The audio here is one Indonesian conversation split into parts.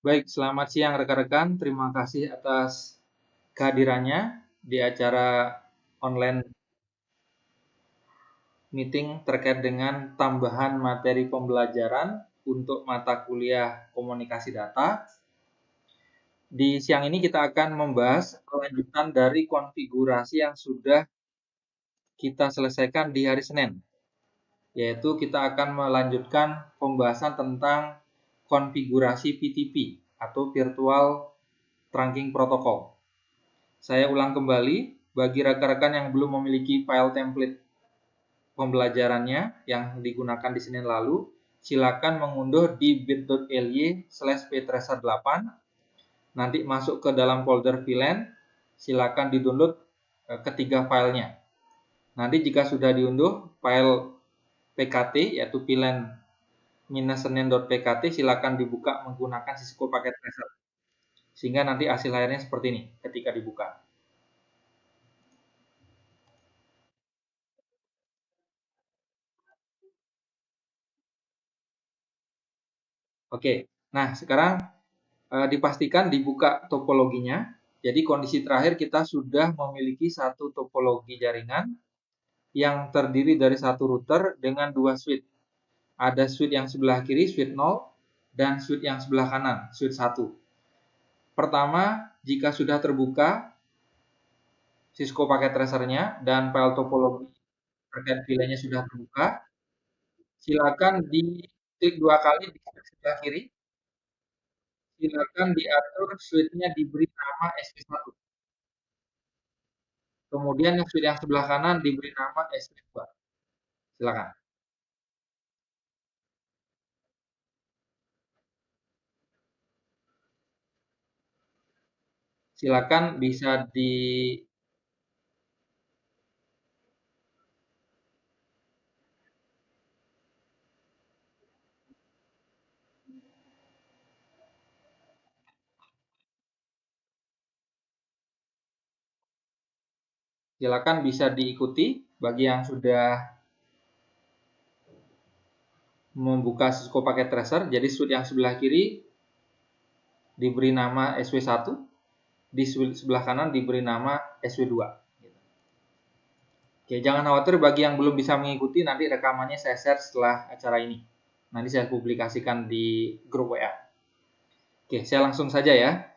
Baik, selamat siang rekan-rekan. Terima kasih atas kehadirannya di acara online meeting terkait dengan tambahan materi pembelajaran untuk mata kuliah komunikasi data. Di siang ini kita akan membahas kelanjutan dari konfigurasi yang sudah kita selesaikan di hari Senin, yaitu kita akan melanjutkan pembahasan tentang konfigurasi PTP atau Virtual Trunking Protocol. Saya ulang kembali, bagi rekan-rekan yang belum memiliki file template pembelajarannya yang digunakan di Senin lalu, silakan mengunduh di bit.ly/ptracer8. Nanti masuk ke dalam folder VLAN, silakan di-download ketiga filenya. Nanti jika sudah diunduh file PKT yaitu VLAN-senin.pkt, silakan dibuka menggunakan Cisco Packet Tracer. Sehingga nanti hasil akhirnya seperti ini ketika dibuka. Oke, nah sekarang dipastikan dibuka topologinya. Jadi kondisi terakhir kita sudah memiliki satu topologi jaringan yang terdiri dari satu router dengan dua switch. Ada switch yang sebelah kiri, switch 0, dan switch yang sebelah kanan, switch 1. Pertama, jika sudah terbuka Cisco Packet Tracer-nya dan file topologi terkait VLAN-nya sudah terbuka, silakan diklik dua kali di switch sebelah kiri. Silakan diatur switch-nya diberi nama SP1. Kemudian yang switch yang sebelah kanan diberi nama SP2. Silakan. Silakan bisa diikuti bagi yang sudah membuka Cisco Packet Tracer. Jadi switch yang sebelah kiri diberi nama SW1, di switch sebelah kanan diberi nama SW2. Oke, jangan khawatir bagi yang belum bisa mengikuti, nanti rekamannya saya share setelah acara ini. Nanti saya publikasikan di grup WA. Oke, saya langsung saja ya.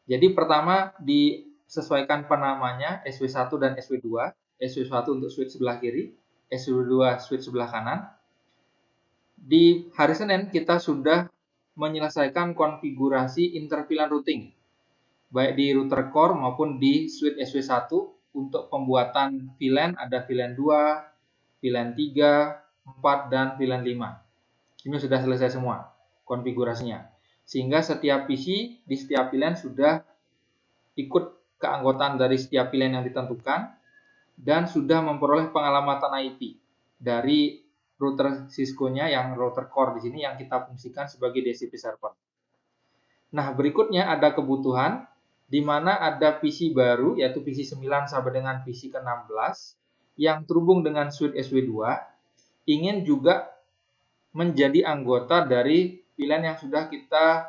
Jadi pertama disesuaikan penamanya SW1 dan SW2. SW1 untuk switch sebelah kiri, SW2 switch sebelah kanan. Di hari Senin kita sudah menyelesaikan konfigurasi inter-VLAN routing, baik di router core maupun di switch SW1. Untuk pembuatan VLAN ada VLAN 2, VLAN 3, 4, dan VLAN 5. Ini sudah selesai semua konfigurasinya. Sehingga setiap PC di setiap VLAN sudah ikut keanggotaan dari setiap VLAN yang ditentukan dan sudah memperoleh pengalamatan IP dari router Cisco-nya yang router core di sini yang kita fungsikan sebagai DHCP server. Nah, berikutnya ada kebutuhan di mana ada PC baru yaitu PC 9 sampai dengan PC ke-16 yang terhubung dengan switch SW2 ingin juga menjadi anggota dari VLAN yang sudah kita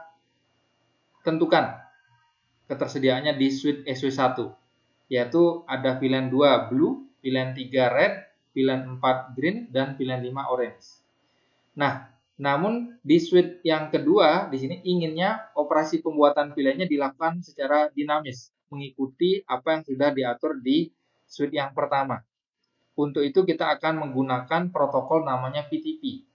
tentukan ketersediaannya di switch SW1, yaitu ada VLAN 2 blue, VLAN 3 red, VLAN 4 green, dan VLAN 5 orange. Nah, namun di switch yang kedua di sini inginnya operasi pembuatan VLAN-nya dilakukan secara dinamis, mengikuti apa yang sudah diatur di switch yang pertama. Untuk itu kita akan menggunakan protokol namanya PTP,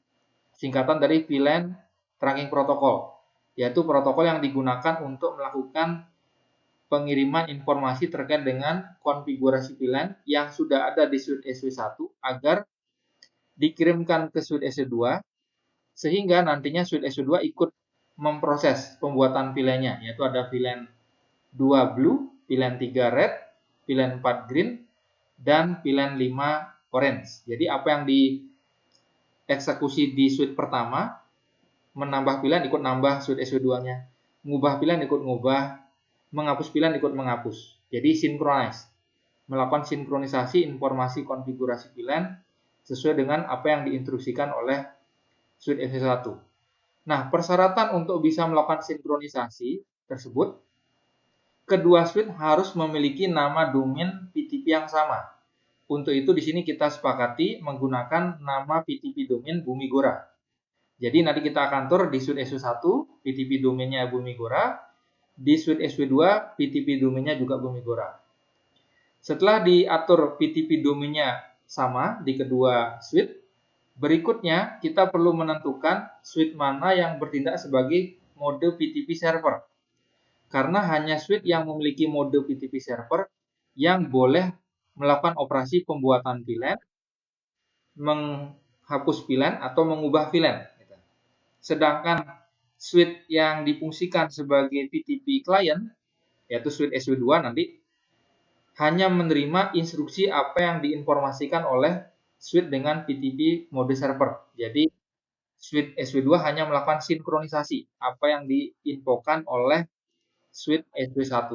singkatan dari VLAN Trunking Protocol, yaitu protokol yang digunakan untuk melakukan pengiriman informasi terkait dengan konfigurasi VLAN yang sudah ada di switch SW1 agar dikirimkan ke switch SW2 sehingga nantinya switch SW2 ikut memproses pembuatan VLAN-nya, yaitu ada VLAN 2 blue, VLAN 3 red, VLAN 4 green, dan VLAN 5 orange. Jadi apa yang dieksekusi di switch pertama, menambah VLAN ikut nambah switch SW2-nya, mengubah VLAN ikut ngubah, menghapus VLAN ikut menghapus. Jadi sinkronis, melakukan sinkronisasi informasi konfigurasi VLAN sesuai dengan apa yang diinstruksikan oleh switch SW1. Nah, persyaratan untuk bisa melakukan sinkronisasi tersebut, kedua switch harus memiliki nama domain PTP yang sama. Untuk itu di sini kita sepakati menggunakan nama PTP domain Bumigora. Jadi nanti kita akan atur di switch SW1 PTP domainnya Bumigora, di switch SW2 PTP domainnya juga Bumigora. Setelah diatur PTP domainnya sama di kedua switch, berikutnya kita perlu menentukan switch mana yang bertindak sebagai mode PTP server. Karena hanya switch yang memiliki mode PTP server yang boleh melakukan operasi pembuatan VLAN, menghapus VLAN atau mengubah VLAN. Sedangkan switch yang difungsikan sebagai PTP client, yaitu switch SW2 nanti, hanya menerima instruksi apa yang diinformasikan oleh switch dengan PTP mode server. Jadi, switch SW2 hanya melakukan sinkronisasi apa yang diinfokan oleh switch SW1.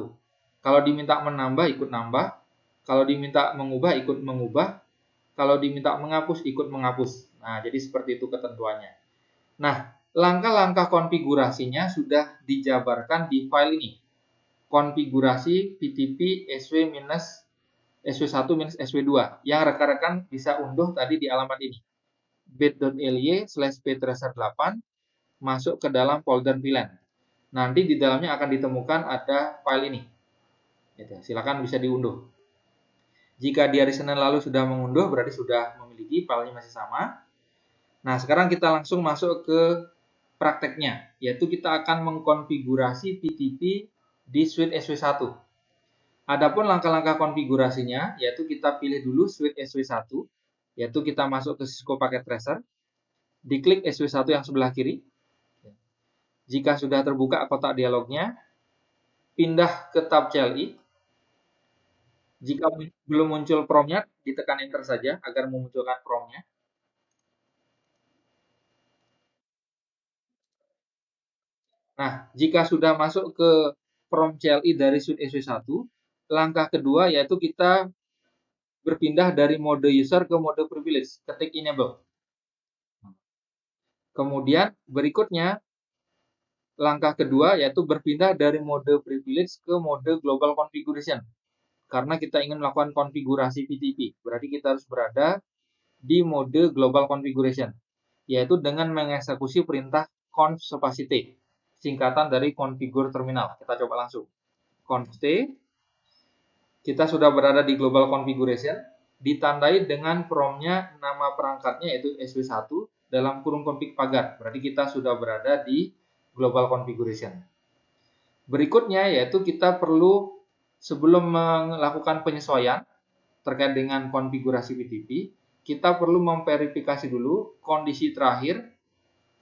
Kalau diminta menambah, ikut nambah. Kalau diminta mengubah, ikut mengubah. Kalau diminta menghapus, ikut menghapus. Nah, jadi seperti itu ketentuannya. Nah, langkah-langkah konfigurasinya sudah dijabarkan di file ini. Konfigurasi PTP SW1-SW2 yang rekan-rekan bisa unduh tadi di alamat ini. bit.ly/ptracer8 masuk ke dalam folder VLAN. Nanti di dalamnya akan ditemukan ada file ini. Silakan bisa diunduh. Jika di hari Senin lalu sudah mengunduh, berarti sudah memiliki, filenya masih sama. Nah, sekarang kita langsung masuk ke prakteknya, yaitu kita akan mengkonfigurasi PTP di switch SW1. Adapun langkah-langkah konfigurasinya, yaitu kita pilih dulu switch SW1, yaitu kita masuk ke Cisco Packet Tracer, diklik SW1 yang sebelah kiri. Jika sudah terbuka kotak dialognya, pindah ke tab CLI. Jika belum muncul promnya, ditekan enter saja agar memunculkan promnya. Nah, jika sudah masuk ke prom CLI dari switch SW1, langkah kedua yaitu kita berpindah dari mode user ke mode privilege, ketik enable. Kemudian berikutnya, langkah kedua yaitu berpindah dari mode privilege ke mode global configuration. Karena kita ingin melakukan konfigurasi PTP, berarti kita harus berada di mode global configuration, yaitu dengan mengeksekusi perintah conf -t, singkatan dari configure terminal. Kita coba langsung. Conf -t, kita sudah berada di global configuration, ditandai dengan promnya nama perangkatnya yaitu SW1 dalam kurung config pagar. Berarti kita sudah berada di global configuration. Berikutnya yaitu kita perlu sebelum melakukan penyesuaian terkait dengan konfigurasi PTP, kita perlu memverifikasi dulu kondisi terakhir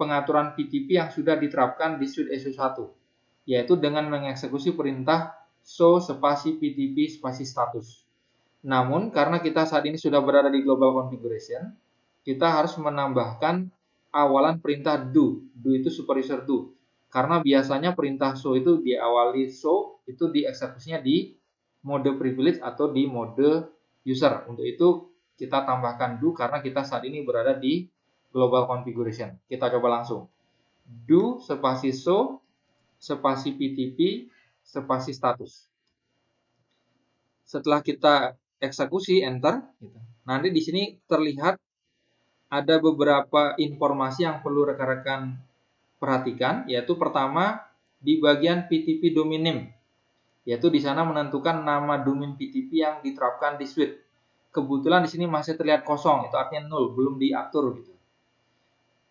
pengaturan PTP yang sudah diterapkan di switch SW1, yaitu dengan mengeksekusi perintah show spasi PTP spasi status. Namun, karena kita saat ini sudah berada di global configuration, kita harus menambahkan awalan perintah do. Do itu super user do. Karena biasanya perintah show itu diawali show, itu dieksekusinya di mode privilege atau di mode user. Untuk itu, kita tambahkan do karena kita saat ini berada di global configuration. Kita coba langsung. Do spasi show spasi PTP spasi status. Setelah kita eksekusi enter, nanti di sini terlihat ada beberapa informasi yang perlu rekan-rekan perhatikan, yaitu pertama di bagian PTP domain name, yaitu di sana menentukan nama domain PTP yang diterapkan di switch. Kebetulan di sini masih terlihat kosong, itu artinya 0, belum diatur gitu.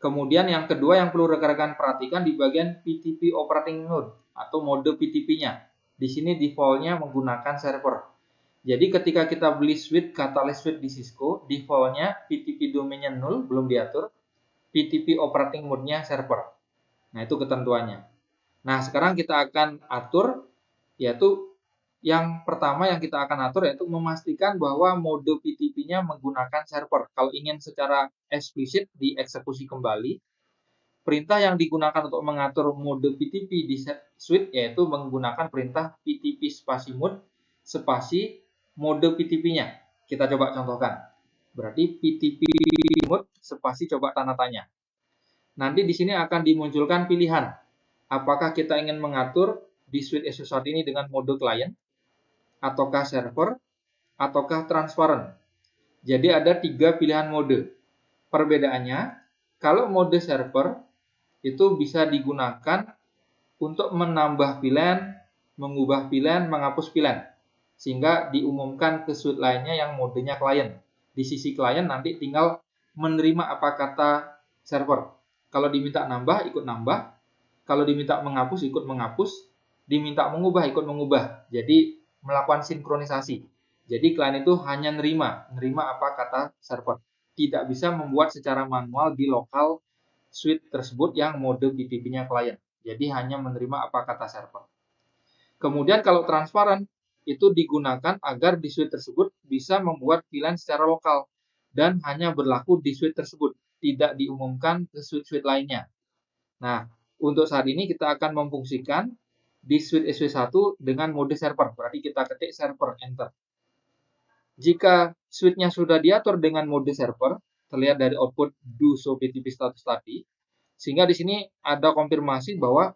Kemudian yang kedua yang perlu rekan-rekan perhatikan di bagian PTP operating mode atau mode PTP-nya. Di sini default-nya menggunakan server. Jadi ketika kita beli switch Catalyst Switch di Cisco, default-nya PTP domainnya 0, belum diatur. PTP operating mode-nya server. Nah, itu ketentuannya. Nah, sekarang kita akan atur, yaitu yang pertama yang kita akan atur yaitu memastikan bahwa mode PTP-nya menggunakan server. Kalau ingin secara eksplisit dieksekusi kembali, perintah yang digunakan untuk mengatur mode PTP di switch yaitu menggunakan perintah PTP spasi mode spasi mode PTP-nya. Kita coba contohkan. Berarti PTP mode spasi coba tanda tanya. nanti di sini akan dimunculkan pilihan. Apakah kita ingin mengatur di suite SW1 ini dengan mode client, ataukah server, ataukah transparent. Jadi ada 3 pilihan mode. Perbedaannya, kalau mode server itu bisa digunakan untuk menambah VLAN, mengubah VLAN, menghapus VLAN. Sehingga diumumkan ke suite lainnya yang modenya client. Di sisi client nanti tinggal menerima apa kata server. Kalau diminta nambah, ikut nambah. Kalau diminta menghapus, ikut menghapus. Diminta mengubah, ikut mengubah. Jadi melakukan sinkronisasi. Jadi klien itu hanya nerima apa kata server. Tidak bisa membuat secara manual di lokal suite tersebut yang mode PTP-nya klien. Jadi hanya menerima apa kata server. Kemudian kalau transparan, itu digunakan agar di suite tersebut bisa membuat VLAN secara lokal dan hanya berlaku di suite tersebut, tidak diumumkan ke suite-suite lainnya. Nah, untuk saat ini kita akan memfungsikan di suite SW1 dengan mode server, berarti kita ketik server, enter. Jika suite-nya sudah diatur dengan mode server, terlihat dari output do show PTP status tadi, sehingga di sini ada konfirmasi bahwa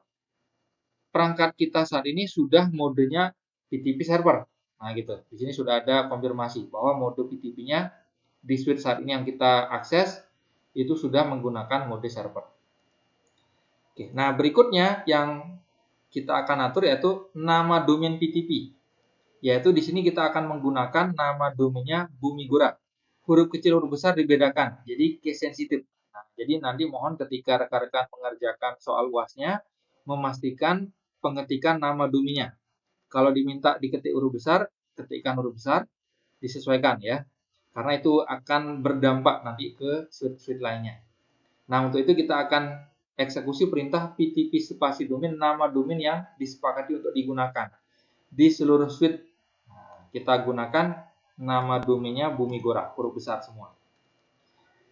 perangkat kita saat ini sudah modenya PTP server. Nah, gitu. Di sini sudah ada konfirmasi bahwa mode PTP-nya di suite saat ini yang kita akses itu sudah menggunakan mode server. Oke, nah berikutnya yang kita akan atur yaitu nama domain PTP. Yaitu di sini kita akan menggunakan nama domainnya Bumigora. Huruf kecil, huruf besar dibedakan. Jadi case sensitive. Nah, jadi nanti mohon ketika rekan-rekan mengerjakan soal UASnya memastikan pengetikan nama domainnya. Kalau diminta diketik huruf besar, ketikkan huruf besar, disesuaikan ya. Karena itu akan berdampak nanti ke suite-suite lainnya. Nah, untuk itu kita akan eksekusi perintah PTP spasi domain nama domain yang disepakati untuk digunakan. Di seluruh suite kita gunakan nama domainnya Bumigora, huruf besar semua.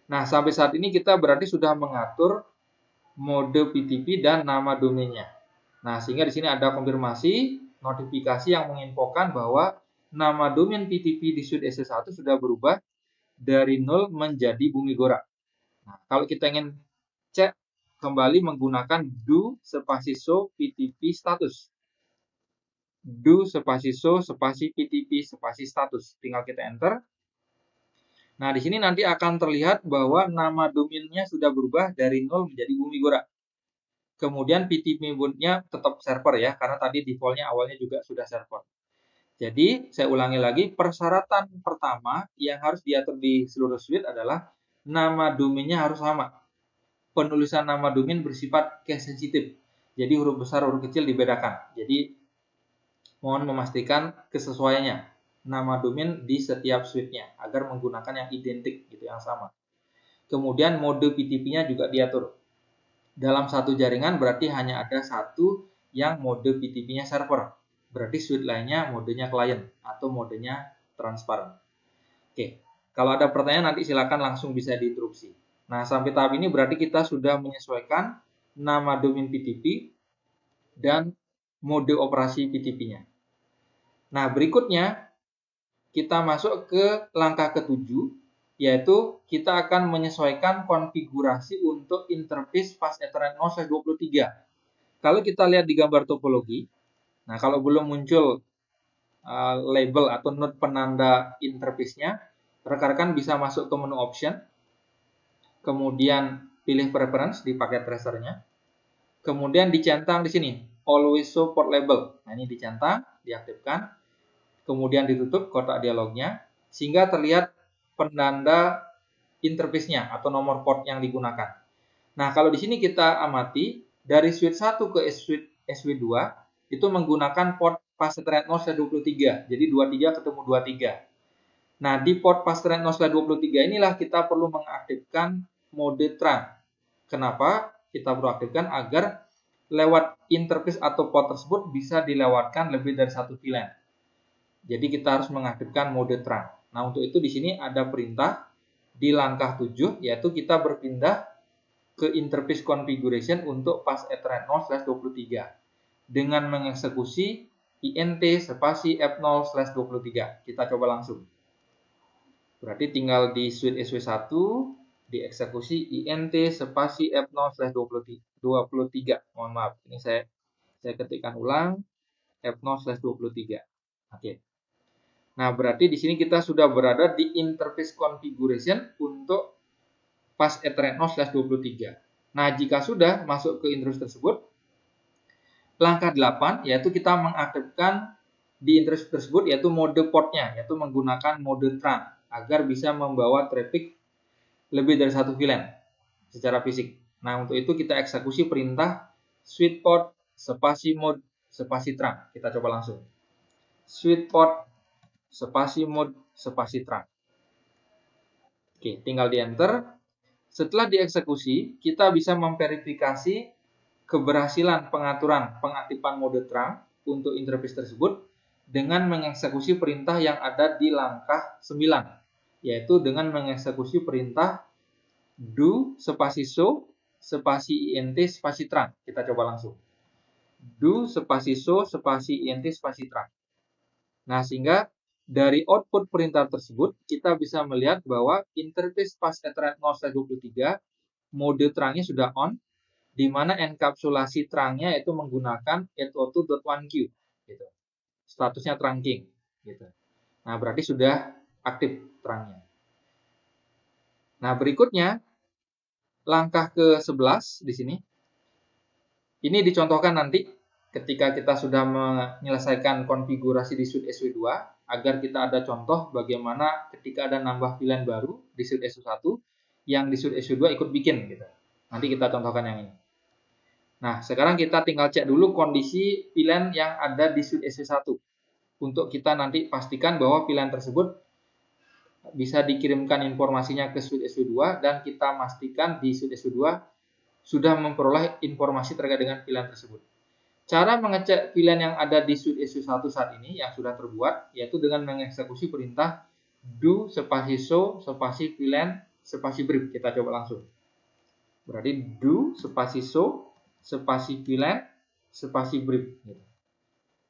Nah, sampai saat ini kita berarti sudah mengatur mode PTP dan nama domainnya. Nah, sehingga di sini ada konfirmasi notifikasi yang menginfokan bahwa nama domain PTP di suite SW1 sudah berubah dari 0 menjadi Bumigora. Nah, kalau kita ingin cek kembali menggunakan do spasi show PTP status. Do spasi show spasi PTP spasi status. Tinggal kita enter. Nah, di sini nanti akan terlihat bahwa nama domainnya sudah berubah dari 0 menjadi Bumigora. Kemudian PTP mode-nya tetap server ya, karena tadi default-nya awalnya juga sudah server. Jadi, saya ulangi lagi, persyaratan pertama yang harus diatur di seluruh suite adalah nama domainnya harus sama. Penulisan nama domain bersifat case sensitive. Jadi, huruf besar, huruf kecil dibedakan. Jadi, mohon memastikan kesesuaiannya nama domain di setiap suite-nya agar menggunakan yang identik gitu, yang sama. Kemudian mode PTP-nya juga diatur. Dalam satu jaringan berarti hanya ada satu yang mode PTP-nya server. Berarti suite lainnya modenya client atau modenya transparent. Oke, kalau ada pertanyaan nanti silakan langsung bisa diinterupsi. Nah, sampai tahap ini berarti kita sudah menyesuaikan nama domain PTP dan mode operasi PTP-nya. Nah, berikutnya kita masuk ke langkah ketujuh, yaitu kita akan menyesuaikan konfigurasi untuk interface fast Ethernet 0/23. Kalau kita lihat di gambar topologi, nah kalau belum muncul label atau node penanda interface-nya, rekan-rekan bisa masuk ke menu option, kemudian pilih preference di paket tracernya, kemudian dicentang di sini, always show port label. Nah ini dicentang, diaktifkan, kemudian ditutup kotak dialognya, sehingga terlihat penanda interface-nya atau nomor port yang digunakan. Nah, kalau di sini kita amati, dari switch 1 ke switch SW2 itu menggunakan port fast Ethernet 0/23. Jadi 23 ketemu 23. Nah, di port fast Ethernet 0/23 inilah kita perlu mengaktifkan mode trunk. Kenapa kita perlu aktifkan? Agar lewat interface atau port tersebut bisa dilewatkan lebih dari satu VLAN. Jadi kita harus mengaktifkan mode trunk. Nah, untuk itu di sini ada perintah di langkah 7, yaitu kita berpindah ke interface configuration untuk fast Ethernet 0/23 dengan mengeksekusi int spasi f0/23. Kita coba langsung. Berarti tinggal di suite SW1, dieksekusi int spasi f0/23. Mohon maaf, ini saya ketikkan ulang f0/23. Oke. Nah, berarti di sini kita sudah berada di interface configuration untuk pas Ethernet 0/23. Nah, jika sudah masuk ke interface tersebut, langkah 8 yaitu kita mengaktifkan di interface tersebut yaitu mode portnya, yaitu menggunakan mode tran agar bisa membawa traffic lebih dari satu VLAN secara fisik. Nah, untuk itu kita eksekusi perintah switch port spasi mode spasi tran. Kita coba langsung. Switch port spasi mode spasi tran. Oke, tinggal di enter. Setelah dieksekusi, kita bisa memverifikasi keberhasilan pengaturan pengaktifan mode tran untuk interface tersebut dengan mengeksekusi perintah yang ada di langkah 9, yaitu dengan mengeksekusi perintah do spasi show spasi int spasi tran. Kita coba langsung. Do spasi show spasi int spasi tran. Nah, sehingga dari output perintah tersebut kita bisa melihat bahwa interface pas Ethernet 0/23 mode terangnya sudah on, di mana enkapsulasi terangnya itu menggunakan 802.1q gitu. Statusnya trunking gitu. Nah, berarti sudah aktif terangnya. Nah, berikutnya langkah ke-11 di sini. Ini dicontohkan nanti ketika kita sudah menyelesaikan konfigurasi di suite SW2 agar kita ada contoh bagaimana ketika ada nambah VLAN baru di suite SW1 yang di suite SW2 ikut bikin gitu. Nanti kita contohkan yang ini. Nah, sekarang kita tinggal cek dulu kondisi VLAN yang ada di suite SW1 untuk kita nanti pastikan bahwa VLAN tersebut bisa dikirimkan informasinya ke suite SW2 dan kita pastikan di suite SW2 sudah memperoleh informasi terkait dengan VLAN tersebut. Cara mengecek VLAN yang ada di suite SW1 saat ini yang sudah terbuat yaitu dengan mengeksekusi perintah do spasi show spasi VLAN spasi brief. Kita coba langsung. Berarti do spasi show spasi VLAN spasi brief.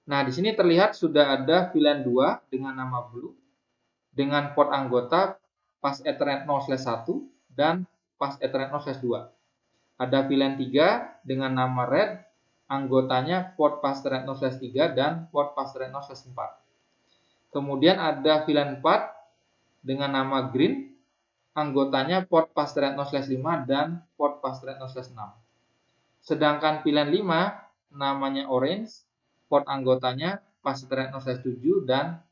Nah, di sini terlihat sudah ada VLAN 2 dengan nama blue dengan port anggota pas Ethernet 0/1 dan pas Ethernet 0/2. Ada VLAN 3 dengan nama red, anggotanya port pas Ethernet 0/3 dan port pas Ethernet 0/4. Kemudian ada VLAN 4 dengan nama green, anggotanya port pas Ethernet 0/5 dan port pas Ethernet 0/6. Sedangkan VLAN 5 namanya orange, port anggotanya pas Ethernet 0/7 dan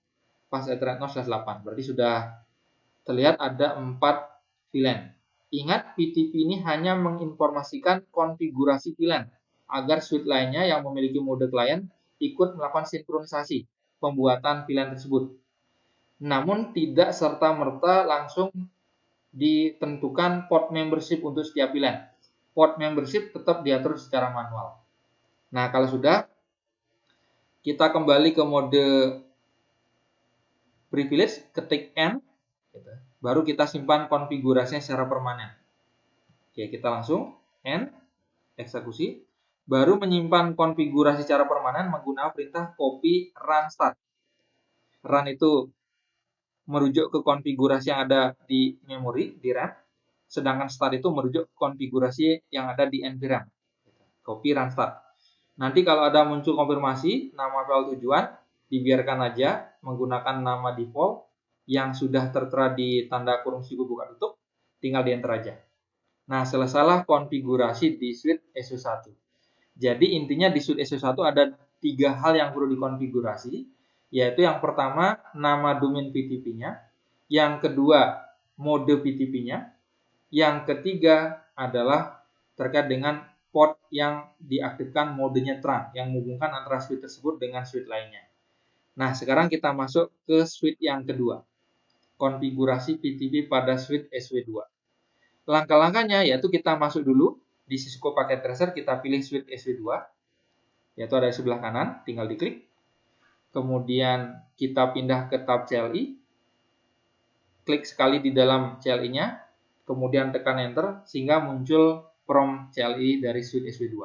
pas Ethernet 0/8. Berarti sudah terlihat ada 4 VLAN. Ingat, PTP ini hanya menginformasikan konfigurasi VLAN agar suite lainnya yang memiliki mode klien ikut melakukan sinkronisasi pembuatan VLAN tersebut. Namun tidak serta-merta langsung ditentukan port membership untuk setiap VLAN. Port membership tetap diatur secara manual. Nah, kalau sudah, kita kembali ke mode privilege, ketik N, baru kita simpan konfigurasinya secara permanen. Oke, kita langsung N, eksekusi. Baru menyimpan konfigurasi secara permanen menggunakan perintah copy run start. Run itu merujuk ke konfigurasi yang ada di memori, di RAM. Sedangkan start itu merujuk ke konfigurasi yang ada di NVRAM. Copy run start. Nanti kalau ada muncul konfirmasi, nama file tujuan, dibiarkan aja menggunakan nama default yang sudah tertera di tanda kurung siku buka tutup, tinggal di enter aja. Nah, selesailah konfigurasi di suite SW1. Jadi intinya di suite SW1 ada 3 hal yang perlu dikonfigurasi, yaitu yang pertama nama domain PTP-nya, yang kedua mode PTP-nya, yang ketiga adalah terkait dengan port yang diaktifkan modenya tran yang menghubungkan antara suite tersebut dengan suite lainnya. Nah, sekarang kita masuk ke suite yang kedua, konfigurasi PTP pada suite SW2. Langkah-langkahnya yaitu kita masuk dulu di Cisco Packet Tracer, kita pilih suite SW2, yaitu ada di sebelah kanan, tinggal diklik. Kemudian kita pindah ke tab CLI, klik sekali di dalam CLI-nya, kemudian tekan enter sehingga muncul prompt CLI dari suite SW2.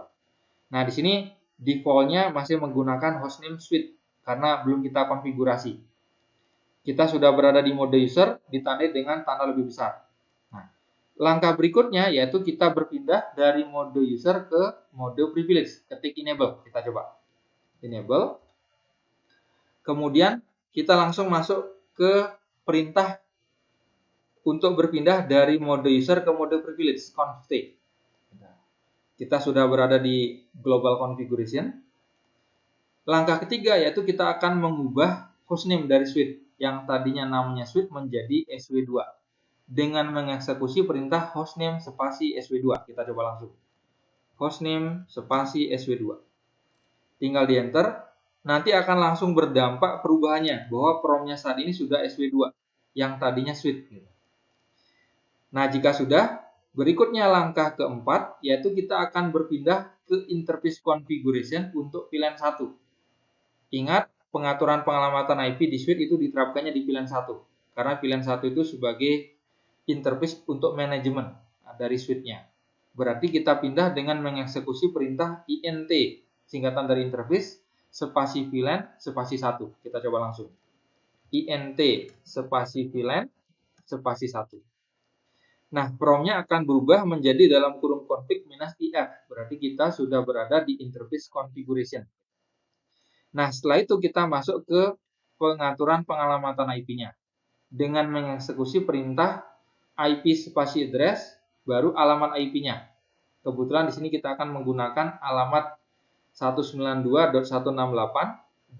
Nah, di sini default-nya masih menggunakan hostname suite karena belum kita konfigurasi. Kita sudah berada di mode user, ditandai dengan tanda lebih besar. Nah, Langkah berikutnya yaitu kita berpindah dari mode user ke mode privilege. Ketik enable, kita coba. Enable. Kemudian kita langsung masuk ke perintah untuk berpindah dari mode user ke mode privilege, config. Kita sudah berada di global configuration. Langkah ketiga yaitu kita akan mengubah hostname dari suite yang tadinya namanya suite menjadi SW2 dengan mengeksekusi perintah hostname spasi SW2. Kita coba langsung. Hostname spasi SW2. Tinggal di enter. Nanti akan langsung berdampak perubahannya bahwa promnya saat ini sudah SW2 yang tadinya suite. Nah, jika sudah, berikutnya langkah keempat, yaitu kita akan berpindah ke interface configuration untuk pilihan 1. Ingat, pengaturan pengalamatan IP di suite itu diterapkannya di pilihan 1. Karena pilihan 1 itu sebagai interface untuk manajemen dari suite-nya. Berarti kita pindah dengan mengeksekusi perintah int, singkatan dari interface, spasi VLAN, spasi 1. Kita coba langsung. int, spasi VLAN, spasi 1. Nah, promnya akan berubah menjadi dalam kurung config -if. Berarti kita sudah berada di interface configuration. Nah, setelah itu kita masuk ke pengaturan pengalamatan IP-nya. Dengan mengeksekusi perintah IP spasi address, baru alamat IP-nya. Kebetulan di sini kita akan menggunakan alamat 192.168.1.252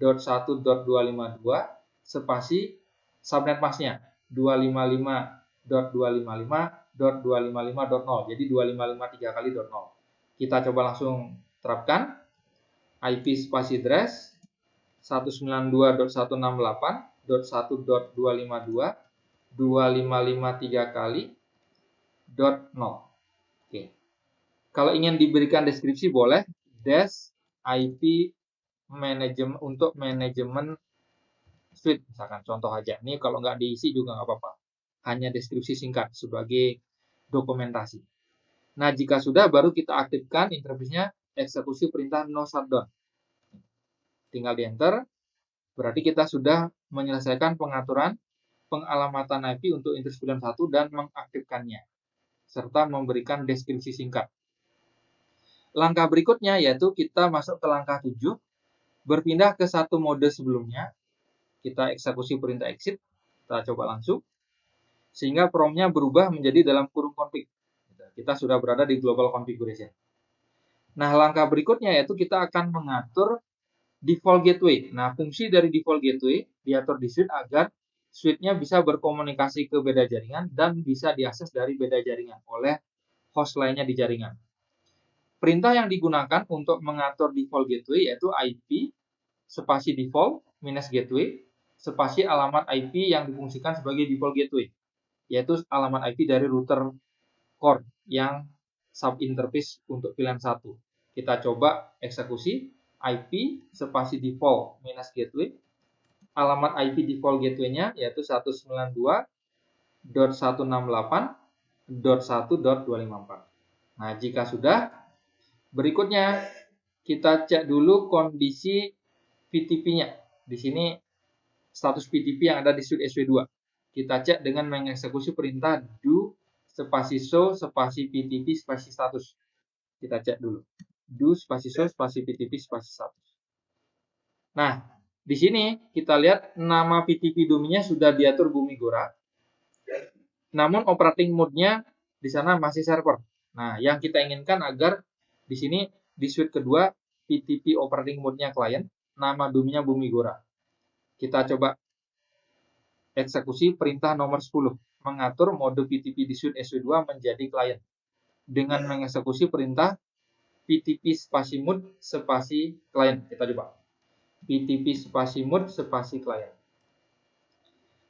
spasi subnet masknya 255.255.255.0. Jadi 255 3 kali .0. Kita coba langsung terapkan IP spasi address 192.168.1.252 255 3 kali .0. Oke. Kalau ingin diberikan deskripsi boleh dash IP manajemen untuk manajemen suite misalkan contoh aja. Ini kalau nggak diisi juga nggak apa-apa. Hanya deskripsi singkat sebagai dokumentasi. Nah, jika sudah baru kita aktifkan interface-nya eksekusi perintah no shutdown. Tinggal di enter. Berarti kita sudah menyelesaikan pengaturan pengalamatan IP untuk interface pilihan 1 dan mengaktifkannya serta memberikan deskripsi singkat. Langkah berikutnya yaitu kita masuk ke langkah 7, berpindah ke satu mode sebelumnya. Kita eksekusi perintah exit, kita coba langsung, sehingga promnya berubah menjadi dalam kurung config. Kita sudah berada di global configuration. Nah, langkah berikutnya yaitu kita akan mengatur default gateway. Nah, fungsi dari default gateway diatur di suite agar suite-nya bisa berkomunikasi ke beda jaringan dan bisa diakses dari beda jaringan oleh host lainnya di jaringan. Perintah yang digunakan untuk mengatur default gateway yaitu IP spasi default minus gateway spasi alamat IP yang difungsikan sebagai default gateway, yaitu alamat IP dari router core yang sub interface untuk pilihan 1. Kita coba eksekusi IP spasi default minus gateway, alamat IP default gateway-nya yaitu 192.168.1.254. Nah, jika sudah, berikutnya kita cek dulu kondisi PTP-nya. Di sini status PTP yang ada di suite SW2. Kita cek dengan mengeksekusi perintah do spasi show spasi PTP spasi status. Kita cek dulu. Do spasi show spasi PTP spasi status. Nah, di sini kita lihat nama PTP domainnya sudah diatur Bumigora. Namun operating mode-nya di sana masih server. Nah, yang kita inginkan agar di sini di suite kedua PTP operating mode-nya client, nama domainnya Bumigora. Kita coba eksekusi perintah nomor 10, mengatur mode PTP di suite SW2 menjadi client dengan mengeksekusi perintah PTP spasi mode spasi client. Kita coba. PTP spasi mode spasi client.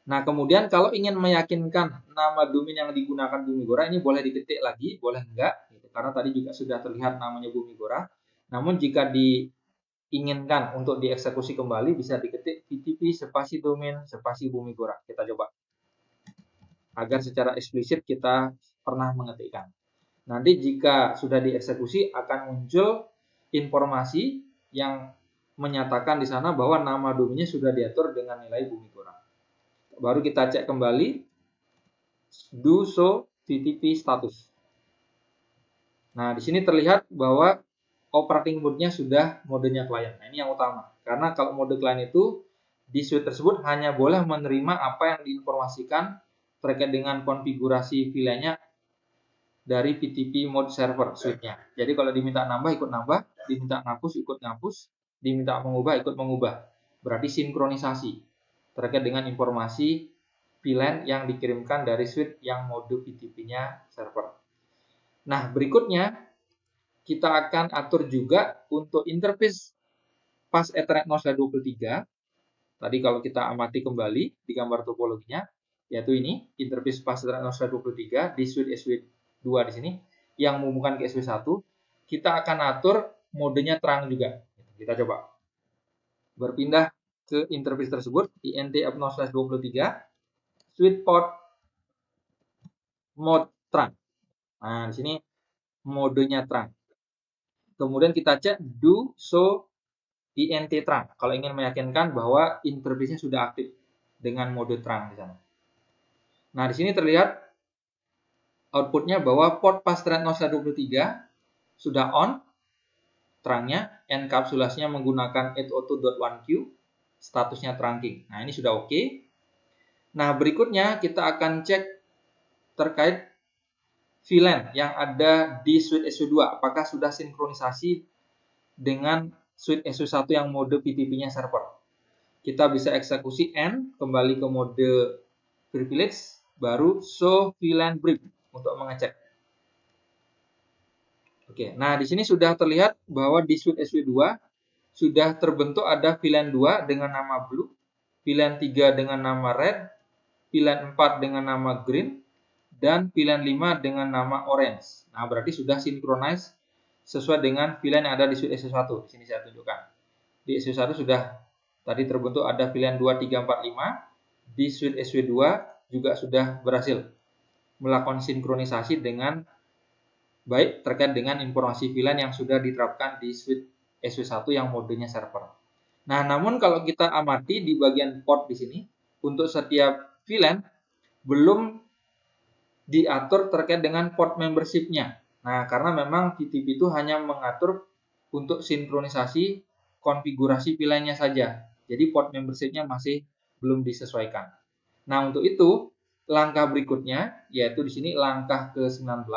Nah, kemudian kalau ingin meyakinkan nama domain yang digunakan Bumigora, ini boleh diketik lagi, boleh enggak, gitu. Karena tadi juga sudah terlihat namanya Bumigora. Namun jika diinginkan untuk dieksekusi kembali, bisa diketik PTP spasi domain spasi Bumigora. Kita coba. Agar secara eksplisit kita pernah mengetikkan. Nanti jika sudah dieksekusi akan muncul informasi yang menyatakan di sana bahwa nama domainnya sudah diatur dengan nilai Bumigora. Baru kita cek kembali do show VTP status. Nah, di sini terlihat bahwa operating mode-nya sudah modenya client. Nah, ini yang utama. Karena kalau mode client itu di suite tersebut hanya boleh menerima apa yang diinformasikan terkait dengan konfigurasi VLAN-nya dari VTP mode server suite-nya. Jadi kalau diminta nambah ikut nambah, diminta ngapus ikut ngapus, diminta mengubah ikut mengubah. Berarti sinkronisasi terkait dengan informasi VLAN yang dikirimkan dari suite yang mode VTP-nya server. Nah, berikutnya kita akan atur juga untuk interface pas Ethernet 0/23. Tadi kalau kita amati kembali di gambar topologinya, yaitu ini interface pas Ethernet 0/23 di suite SW2 di sini yang menghubungkan ke SW1, kita akan atur modenya terang juga. Kita coba berpindah ke interface tersebut INT F0/23 suite port mode terang. Nah, di sini modenya terang. Kemudian kita cek do show INT terang kalau ingin meyakinkan bahwa interface-nya sudah aktif dengan mode terang di sana. Nah, di sini terlihat outputnya bahwa port pas Ethernet 0/23 sudah on terangnya, enkapsulasinya menggunakan 802.1q, statusnya trunking. Nah, ini sudah oke. Nah, berikutnya kita akan cek terkait VLAN yang ada di suite SW2, apakah sudah sinkronisasi dengan suite SW1 yang mode VTP-nya server. Kita bisa eksekusi N, kembali ke mode privilege, baru show VLAN brief untuk mengecek. Oke, nah di sini sudah terlihat bahwa di suite SW2 sudah terbentuk ada VLAN 2 dengan nama blue, VLAN 3 dengan nama red, VLAN 4 dengan nama green, dan VLAN 5 dengan nama orange. Nah, berarti sudah synchronize sesuai dengan VLAN yang ada di suite SW1. Di sini saya tunjukkan. Di SW1 sudah tadi terbentuk ada VLAN 2, 3, 4, 5. Di suite SW2 juga sudah berhasil melakukan sinkronisasi dengan baik terkait dengan informasi VLAN yang sudah diterapkan di suite SW1 yang modenya server. Nah, namun kalau kita amati di bagian port di sini, untuk setiap VLAN belum diatur terkait dengan port membership-nya. Nah, karena memang VTP itu hanya mengatur untuk sinkronisasi konfigurasi VLAN-nya saja. Jadi port membership-nya masih belum disesuaikan. Nah, untuk itu langkah berikutnya yaitu di sini langkah ke-19,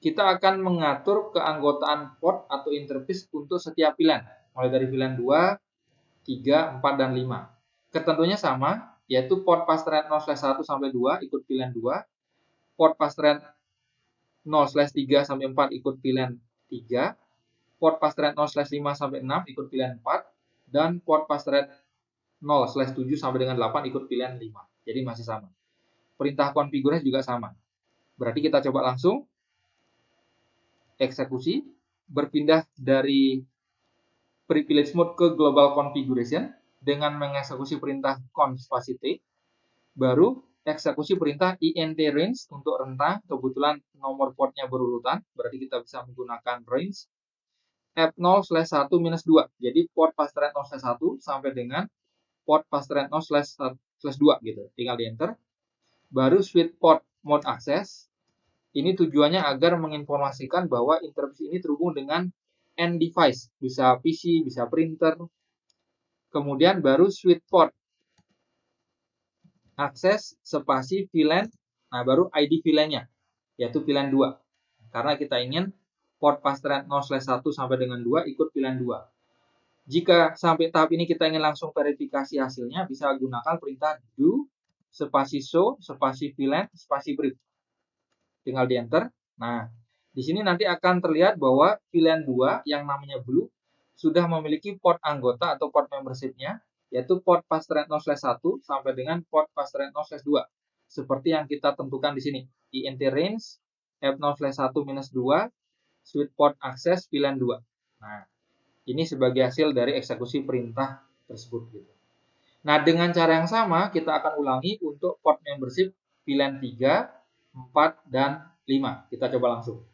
kita akan mengatur keanggotaan port atau interface untuk setiap VLAN, mulai dari VLAN 2, 3, 4, dan 5. Ketentuannya sama, yaitu port pas Ethernet 0/1 sampai 2 ikut VLAN 2, port pas Ethernet 0/3 sampai 4 ikut VLAN 3, port pas Ethernet 0/5 sampai 6 ikut VLAN 4, dan port pas Ethernet 0/7 sampai dengan 8 ikut VLAN 5. Jadi masih sama. Perintah konfigurasi juga sama. Berarti kita coba langsung eksekusi, berpindah dari privilege mode ke global configuration dengan mengeksekusi perintah conf facilitate, baru eksekusi perintah INT range untuk rentang, kebetulan nomor portnya berurutan, berarti kita bisa menggunakan range F0/1-2, jadi port pas Ethernet 0/1 sampai dengan port pas Ethernet 0/2 gitu, tinggal di enter. Baru switch port mode access, ini tujuannya agar menginformasikan bahwa interface ini terhubung dengan end device, bisa PC, bisa printer. Kemudian baru switch port akses spasi VLAN, nah baru ID VLAN-nya, yaitu VLAN 2. Karena kita ingin port pas Ethernet 0/1 sampai dengan 2 ikut VLAN 2. Jika sampai tahap ini kita ingin langsung verifikasi hasilnya, bisa gunakan perintah do spasi show spasi VLAN spasi brief. Tinggal di enter. Nah, di sini nanti akan terlihat bahwa VLAN 2 yang namanya blue sudah memiliki port anggota atau port membership-nya, yaitu port pas Ethernet 0/1 sampai dengan port pas Ethernet 0/2. Seperti yang kita tentukan di sini. INT range F0/1-2 switch port access VLAN 2. Nah, ini sebagai hasil dari eksekusi perintah tersebut gitu. Nah, dengan cara yang sama kita akan ulangi untuk port membership VLAN 3, 4, dan 5. Kita coba langsung.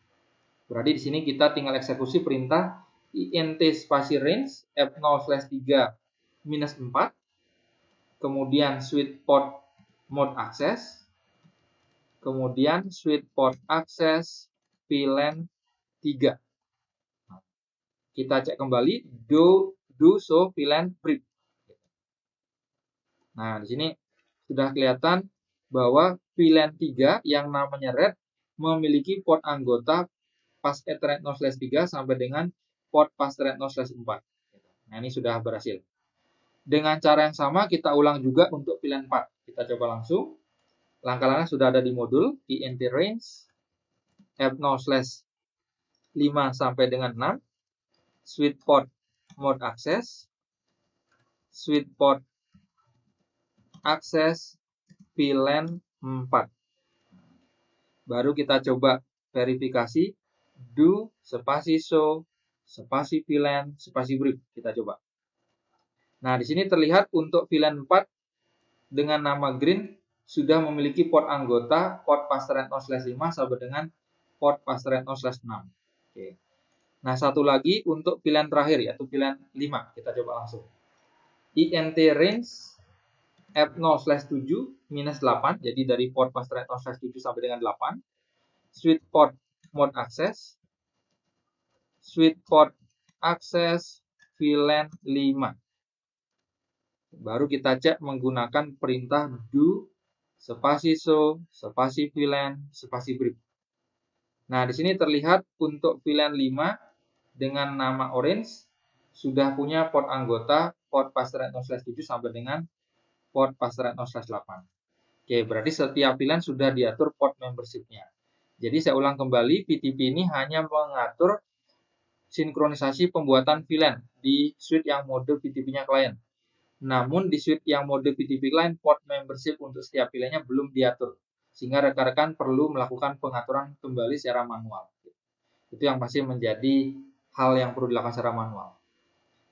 Berarti di sini kita tinggal eksekusi perintah INT spasi range F0/3-4, kemudian switch port mode access, kemudian switch port access VLAN 3. Kita cek kembali do show VLAN brick. Nah, di sini sudah kelihatan bahwa VLAN 3 yang namanya red memiliki port anggota pas Ethernet 0/3 sampai dengan port pas Ethernet 0/4. Nah, ini sudah berhasil. Dengan cara yang sama kita ulang juga untuk VLAN 4. Kita coba langsung. Langkah-langkah sudah ada di modul INT range F0/5 sampai dengan 6, switch port mode access, switch port access VLAN 4. Baru kita coba verifikasi do spasi show spasi VLAN spasi brick. Kita coba. Nah, di sini terlihat untuk VLAN 4 dengan nama green sudah memiliki port anggota port Ethernet 0/5 sampai dengan port Ethernet 0/6. Oke. Nah, satu lagi untuk VLAN terakhir yaitu VLAN 5. Kita coba langsung. INT range F0/7 minus 8, jadi dari port Ethernet 0/7 sampai dengan 8. Switch port mode access, switch port access VLAN 5. Baru kita cek menggunakan perintah do spasi show spasi VLAN spasi brick. Nah, di sini terlihat untuk VLAN 5 dengan nama orange sudah punya port anggota port Ethernet 0/7 sampai dengan port Ethernet 0/8. Oke, berarti setiap VLAN sudah diatur port membership-nya. Jadi saya ulang kembali, PTP ini hanya mengatur sinkronisasi pembuatan VLAN di suite yang mode PTP-nya klien. Namun di suite yang mode PTP client, port membership untuk setiap VLAN-nya belum diatur. Sehingga rekan-rekan perlu melakukan pengaturan kembali secara manual. Itu yang masih menjadi hal yang perlu dilakukan secara manual.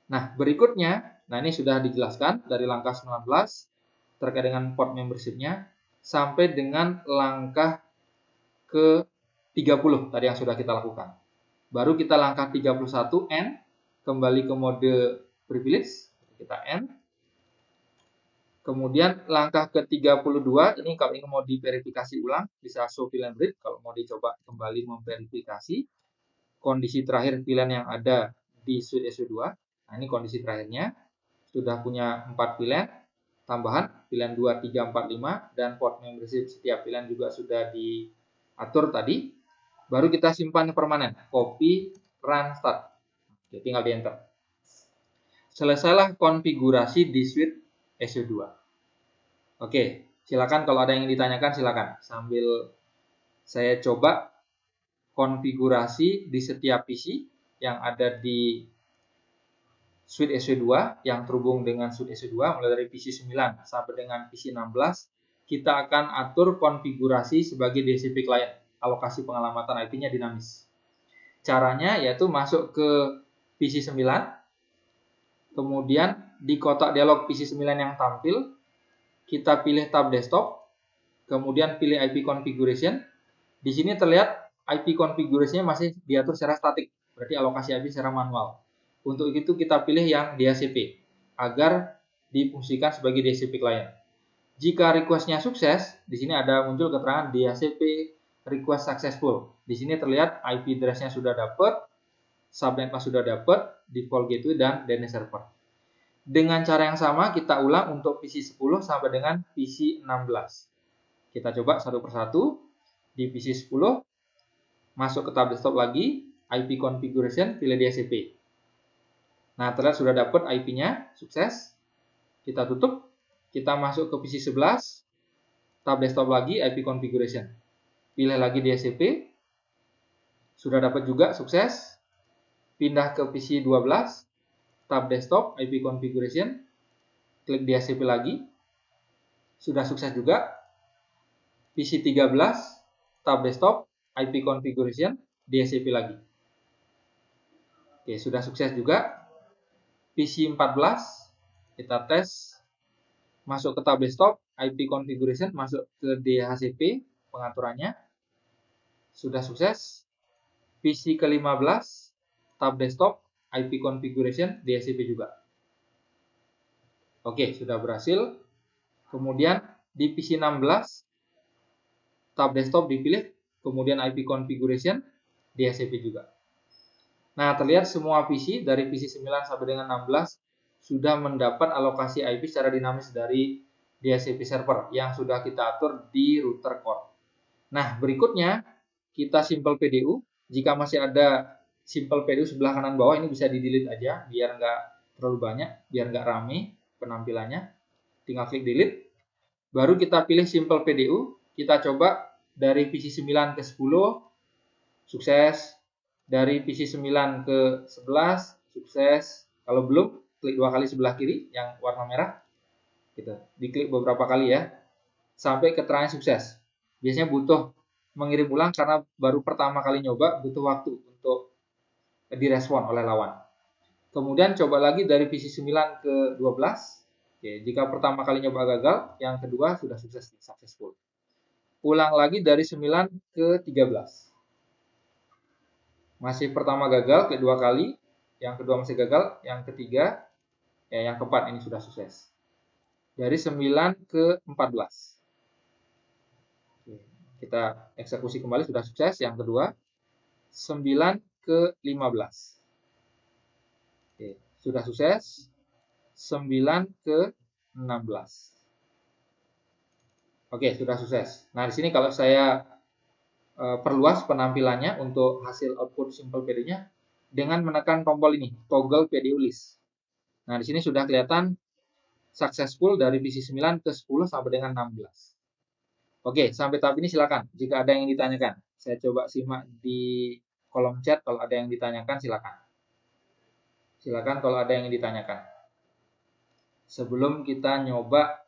Nah, berikutnya, ini sudah dijelaskan dari langkah 19 terkait dengan port membership-nya sampai dengan langkah ke 30 tadi yang sudah kita lakukan. Baru kita langkah 31 N, kembali ke mode privilege, kita N. Kemudian langkah ke-32, ini kalau ingin mau diverifikasi ulang, bisa show VLAN brick. Kalau mau dicoba kembali memverifikasi kondisi terakhir VLAN yang ada di suite SU2. Nah, ini kondisi terakhirnya. Sudah punya 4 VLAN, tambahan VLAN 2, 3, 4, 5, dan port membership setiap VLAN juga sudah diatur tadi. Baru kita simpan permanen, copy, run, start. Oke, tinggal di enter. Selesailah konfigurasi di suite SU2. Oke, silakan kalau ada yang ditanyakan silakan. Sambil saya coba konfigurasi di setiap PC yang ada di suite SU2 yang terhubung dengan suite SU2 mulai dari PC 9 sampai dengan PC 16, kita akan atur konfigurasi sebagai DHCP client. Alokasi pengelamatan IP-nya dinamis. Caranya yaitu masuk ke PC 9, kemudian di kotak dialog PC 9 yang tampil, kita pilih tab desktop, kemudian pilih IP configuration. Di sini terlihat IP configuration-nya masih diatur secara statik, berarti alokasi IP secara manual. Untuk itu kita pilih yang DHCP agar difungsikan sebagai DHCP client. Jika request-nya sukses, di sini ada muncul keterangan DHCP request successful. Di sini terlihat IP address-nya sudah dapat, subnet mask sudah dapat, default gateway dan DNS server. Dengan cara yang sama kita ulang untuk PC 10 sampai dengan PC 16. Kita coba satu persatu. Di PC 10 masuk ke tab desktop lagi, IP configuration, pilih DHCP. Nah, terlihat sudah dapat IP-nya, sukses. Kita tutup, kita masuk ke PC 11, tab desktop lagi, IP configuration. Pilih lagi DHCP, sudah dapat juga, sukses. Pindah ke PC 12, tab desktop, IP configuration, klik DHCP lagi, sudah sukses juga. PC 13, tab desktop, IP configuration, DHCP lagi. Oke, sudah sukses juga. PC 14, kita tes, masuk ke tab desktop, IP configuration, masuk ke DHCP, pengaturannya, sudah sukses. PC ke-15, tab desktop, IP configuration, DHCP juga. Oke, sudah berhasil. Kemudian di PC 16, tab desktop dipilih, kemudian IP configuration, DHCP juga. Nah, terlihat semua PC dari PC 9 sampai dengan 16 sudah mendapat alokasi IP secara dinamis dari DHCP server yang sudah kita atur di router core. Nah, berikutnya kita simple PDU. Jika masih ada simple PDU sebelah kanan bawah, ini bisa di-delete aja biar nggak terlalu banyak, biar nggak rame penampilannya. Tinggal klik delete. Baru kita pilih simple PDU. Kita coba dari PC 9 ke 10, sukses. Dari PC 9 ke 11, sukses. Kalau belum, klik 2 kali sebelah kiri yang warna merah. Gitu. Diklik beberapa kali ya. Sampai keterangan sukses. Biasanya butuh mengirim ulang karena baru pertama kali nyoba, butuh waktu untuk direspon oleh lawan. Kemudian coba lagi dari PC 9 ke 12. Oke, jika pertama kali nyoba gagal, yang kedua sudah sukses, successful. Ulang lagi dari 9 ke 13. Masih pertama gagal, kedua kali, yang kedua masih gagal, yang ketiga, yang keempat ini sudah sukses. Dari 9 ke 14. Kita eksekusi kembali, sudah sukses. Yang kedua, 9 ke 15. Oke, sudah sukses. 9 ke 16. Oke, sudah sukses. Nah, di sini kalau saya perluas penampilannya untuk hasil output simple PD-nya dengan menekan tombol ini, toggle PDU list. Nah, di sini sudah kelihatan successful dari PC 9 ke 10 sampai dengan 16. Oke, sampai tahap ini silakan. Jika ada yang ditanyakan, saya coba simak di kolom chat kalau ada yang ditanyakan silakan. Silakan kalau ada yang ditanyakan. Sebelum kita nyoba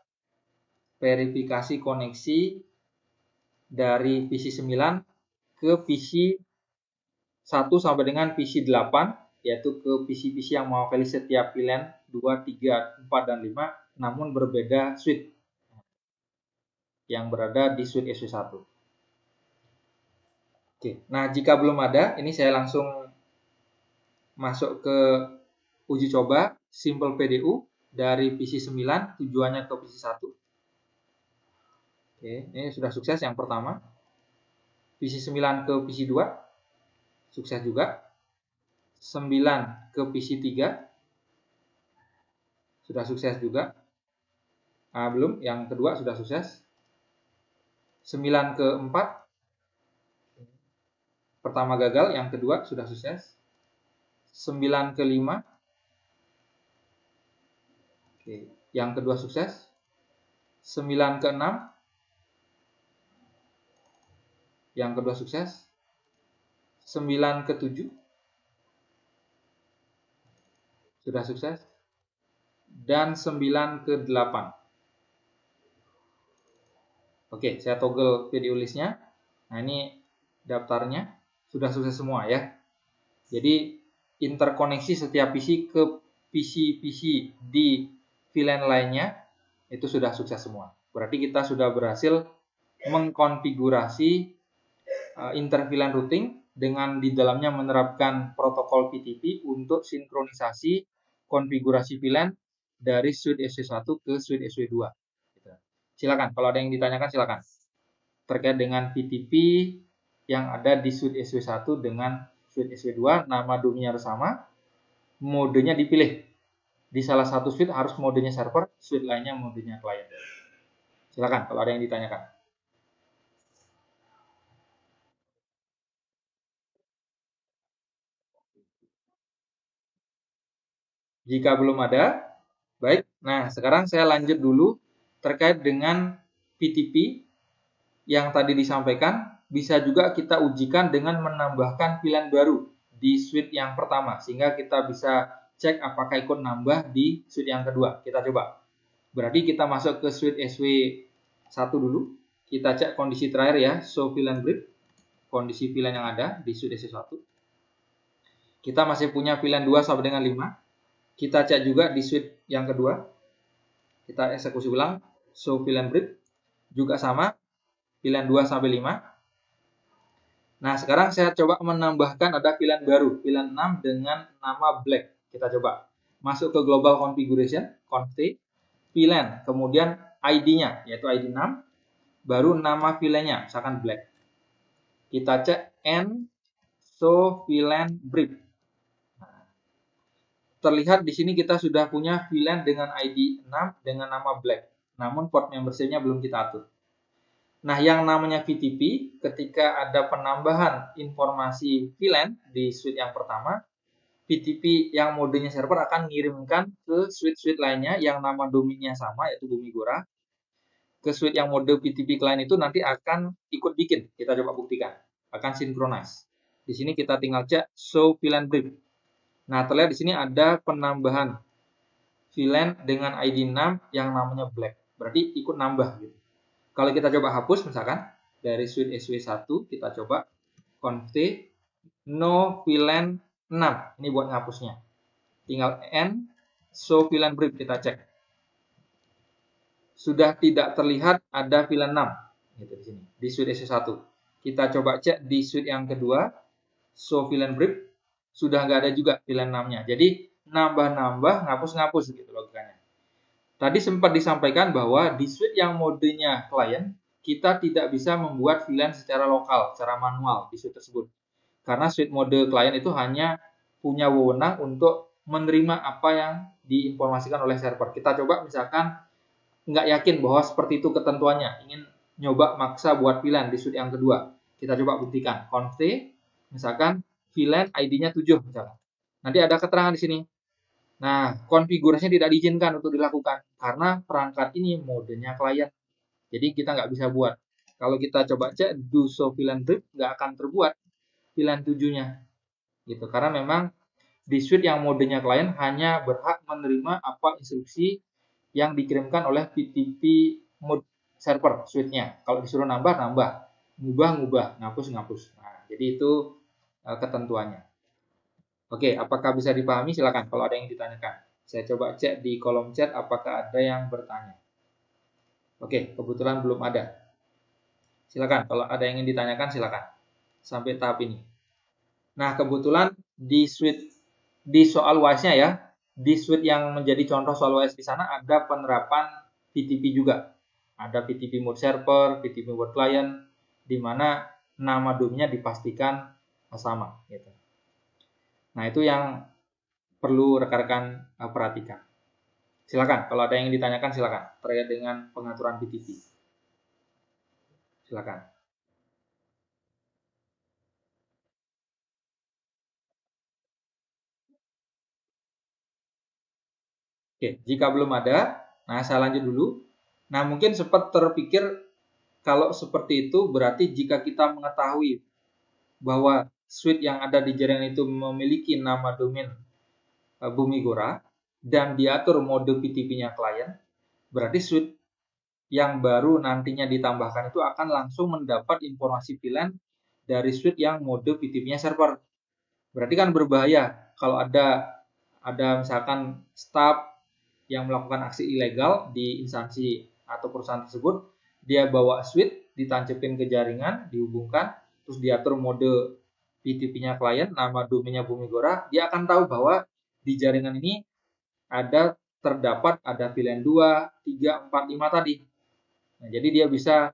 verifikasi koneksi dari PC 9 ke PC 1 sampai dengan PC 8, yaitu ke PC-PC yang mewakili setiap pilihan 2, 3, 4, dan 5, namun berbeda switch yang berada di switch SW1. Oke, nah jika belum ada, ini saya langsung masuk ke uji coba simple PDU dari PC 9 tujuannya ke PC 1. Oke, ini sudah sukses yang pertama. PC 9 ke PC 2, sukses juga. 9 ke PC 3, sudah sukses juga. Nah, belum, yang kedua sudah sukses. 9 ke 4, pertama gagal, yang kedua sudah sukses. 9 ke 5, oke, yang kedua sukses. 9 ke 6, yang kedua sukses. 9 ke 7, sudah sukses. Dan 9 ke 8. Oke, saya toggle video listnya. Nah, ini daftarnya sudah sukses semua ya. Jadi interkoneksi setiap PC ke PC-PC di VLAN lainnya itu sudah sukses semua. Berarti kita sudah berhasil mengkonfigurasi inter-VLAN routing dengan di dalamnya menerapkan protokol PTP untuk sinkronisasi konfigurasi VLAN dari switch SW1 ke switch SW2. Silakan, kalau ada yang ditanyakan silakan. Terkait dengan PTP yang ada di switch SW1 dengan switch SW2, nama domainnya harus sama, modenya dipilih. Di salah satu switch harus modenya server, switch lainnya modenya client. Silakan kalau ada yang ditanyakan. Jika belum ada, baik. Nah, sekarang saya lanjut dulu terkait dengan PTP yang tadi disampaikan. Bisa juga kita ujikan dengan menambahkan pilihan baru di switch yang pertama, sehingga kita bisa cek apakah ikut nambah di switch yang kedua. Kita coba. Berarti kita masuk ke switch SW1 dulu. Kita cek kondisi terakhir ya, show VLAN brief. Kondisi VLAN yang ada di switch SW1. Kita masih punya VLAN 2 sampai dengan 5. Kita cek juga di switch yang kedua. Kita eksekusi ulang, show VLAN brief. Juga sama, VLAN 2 sampai 5. Nah, sekarang saya coba menambahkan ada VLAN baru, VLAN 6 dengan nama black. Kita coba. Masuk ke global configuration, config, VLAN, kemudian ID-nya, yaitu ID 6. baru nama VLAN-nya, misalkan black. Kita cek N show VLAN brief. Terlihat di sini kita sudah punya VLAN dengan ID 6 dengan nama black. Namun port membership-nya belum kita atur. Nah, yang namanya VTP, ketika ada penambahan informasi VLAN di suite yang pertama, VTP yang modenya server akan mengirimkan ke suite-suite lainnya yang nama domainnya sama, yaitu Bumigora. Ke suite yang mode VTP client itu nanti akan ikut bikin. Kita coba buktikan. Akan synchronize. Di sini kita tinggal cek show VLAN brief. Nah, terlihat di sini ada penambahan VLAN dengan ID 6 yang namanya black. Berarti ikut nambah gitu. Kalau kita coba hapus misalkan dari suite SW1 kita coba conft no VLAN 6. Ini buat ngapusnya. Tinggal N show VLAN brief kita cek. Sudah tidak terlihat ada VLAN 6 gitu di sini di suite SW1. Kita coba cek di suite yang kedua show VLAN brief sudah nggak ada juga VLAN 6-nya. Jadi nambah-nambah, ngapus-ngapus gitu logikanya. Tadi sempat disampaikan bahwa di suite yang modenya client, kita tidak bisa membuat VLAN secara lokal, secara manual di suite tersebut. Karena suite mode client itu hanya punya wewenang untuk menerima apa yang diinformasikan oleh server. Kita coba misalkan nggak yakin bahwa seperti itu ketentuannya, ingin nyoba maksa buat VLAN di suite yang kedua. Kita coba buktikan. Conf misalkan VLAN ID-nya 7 misalkan. Nanti ada keterangan di sini. Nah, konfigurasinya tidak diizinkan untuk dilakukan karena perangkat ini modenya klien. Jadi kita nggak bisa buat. Kalau kita coba cek do show VLAN brief nggak akan terbuat VLAN 7-nya. Gitu. Karena memang di suite yang modenya klien hanya berhak menerima apa instruksi yang dikirimkan oleh VTP mode server suite-nya. Kalau disuruh nambah, nambah. Ngubah, ngapus. Nah, jadi itu ketentuannya. Oke, apakah bisa dipahami? Silakan kalau ada yang ditanyakan. Saya coba cek di kolom chat apakah ada yang bertanya. Oke, kebetulan belum ada. Silakan kalau ada yang ingin ditanyakan silakan. Sampai tahap ini. Nah, kebetulan di suite di soal WISE-nya ya, di suite yang menjadi contoh soal WISE di sana ada penerapan VTP juga. Ada VTP mode server, VTP mode client, di mana nama domainnya dipastikan sama gitu. Nah, itu yang perlu rekan-rekan perhatikan. Silakan, kalau ada yang ditanyakan silakan terkait dengan pengaturan VTP. Silakan. Oke, jika belum ada, nah saya lanjut dulu. Nah, mungkin sempat terpikir kalau seperti itu berarti jika kita mengetahui bahwa suite yang ada di jaringan itu memiliki nama domain Bumigora dan diatur mode VTP-nya klien, berarti suite yang baru nantinya ditambahkan itu akan langsung mendapat informasi VLAN dari suite yang mode VTP-nya server. Berarti kan berbahaya kalau ada misalkan staff yang melakukan aksi ilegal di instansi atau perusahaan tersebut, dia bawa switch, ditancapin ke jaringan, dihubungkan, terus diatur mode VTP-nya klien, nama domainnya Bumigora, dia akan tahu bahwa di jaringan ini ada VLAN 2, 3, 4, 5 tadi. Nah, jadi dia bisa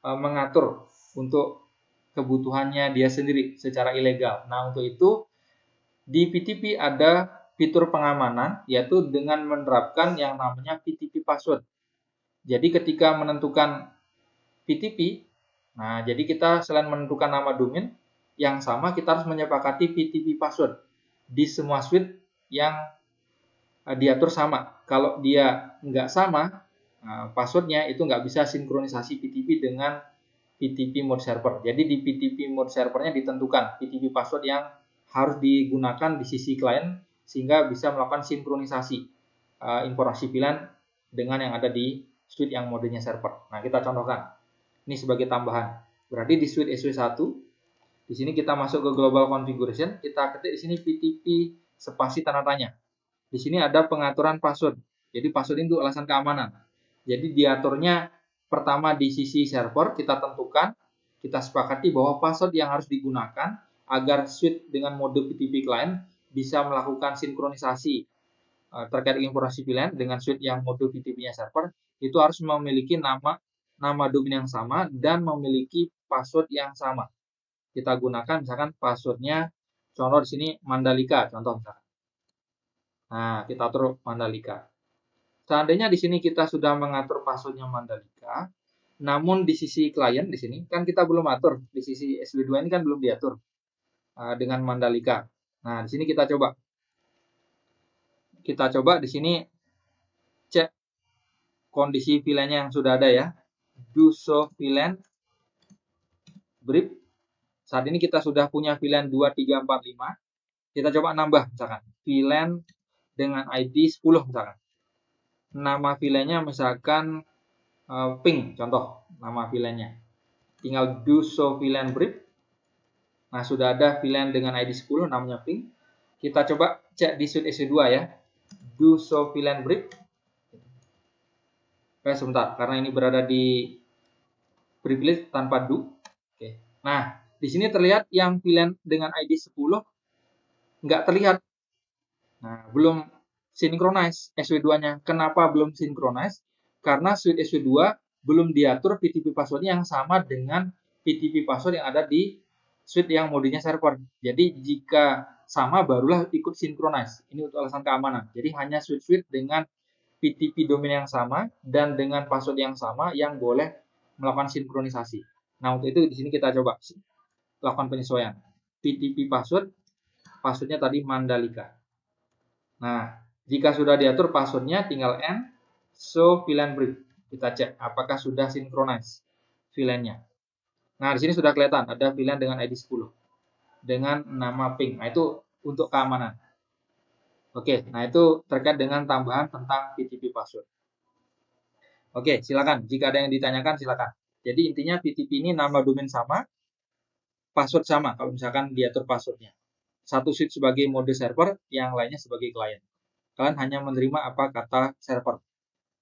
mengatur untuk kebutuhannya dia sendiri secara ilegal. Nah, untuk itu di VTP ada fitur pengamanan, yaitu dengan menerapkan yang namanya VTP password. Jadi ketika menentukan VTP, nah jadi kita selain menentukan nama domain, yang sama kita harus menyepakati VTP password di semua suite yang diatur sama. Kalau dia nggak sama, passwordnya itu nggak bisa sinkronisasi VTP dengan VTP mode server. Jadi di VTP mode servernya ditentukan VTP password yang harus digunakan di sisi klien sehingga bisa melakukan sinkronisasi informasi VLAN dengan yang ada di suite yang modenya server. Nah, kita contohkan. Ini sebagai tambahan. Berarti di suite SW1, di sini kita masuk ke global configuration, kita ketik di sini VTP spasi tanda tanya. Di sini ada pengaturan password. Jadi password itu alasan keamanan. Jadi diaturnya pertama di sisi server kita tentukan, kita sepakati bahwa password yang harus digunakan agar suite dengan mode VTP client bisa melakukan sinkronisasi terkait informasi VLAN dengan suite yang mode VTP-nya server itu harus memiliki nama domain yang sama dan memiliki password yang sama. Kita gunakan misalkan passwordnya, contoh di sini Mandalika, contoh misalkan. Nah, kita atur Mandalika. Seandainya di sini kita sudah mengatur passwordnya Mandalika, namun di sisi klien di sini kan kita belum atur, di sisi SW2 ini kan belum diatur dengan Mandalika. Nah, di sini kita coba. Kita coba di sini cek kondisi VLAN-nya yang sudah ada ya. Do show VLAN brief. Saat ini kita sudah punya VLAN 2345. Kita coba nambah misalkan VLAN dengan ID 10 misalkan. Nama VLAN-nya misalkan ping, contoh nama VLAN-nya. Tinggal do show VLAN brief. Nah, sudah ada VLAN dengan ID 10 namanya ping. Kita coba cek di suite SW2 ya. Do show VLAN brief. Sebentar, karena ini berada di privilege tanpa do. Oke. Nah, di sini terlihat yang VLAN dengan ID 10 nggak terlihat. Nah, belum synchronize SW2-nya. Kenapa belum synchronize? Karena suite SW2 belum diatur PTP password yang sama dengan PTP password yang ada di suite yang modenya server. Jadi jika sama barulah ikut synchronize. Ini untuk alasan keamanan. Jadi hanya suite-suite dengan PTP domain yang sama dan dengan password yang sama yang boleh melakukan sinkronisasi. Nah, untuk itu di sini kita coba lakukan penyesuaian. PTP password, passwordnya tadi Mandalika. Nah, jika sudah diatur passwordnya, tinggal N, show VLAN brief. Kita cek apakah sudah synchronize VLAN-nya. Nah, di sini sudah kelihatan ada VLAN dengan ID 10 dengan nama ping. Nah, itu untuk keamanan. Oke, nah itu terkait dengan tambahan tentang PTP password. Oke, silakan. Jika ada yang ditanyakan, silakan. Jadi intinya PTP ini nama domain sama, password sama kalau misalkan diatur passwordnya. Satu suite sebagai mode server, yang lainnya sebagai klien. Kalian hanya menerima apa kata server.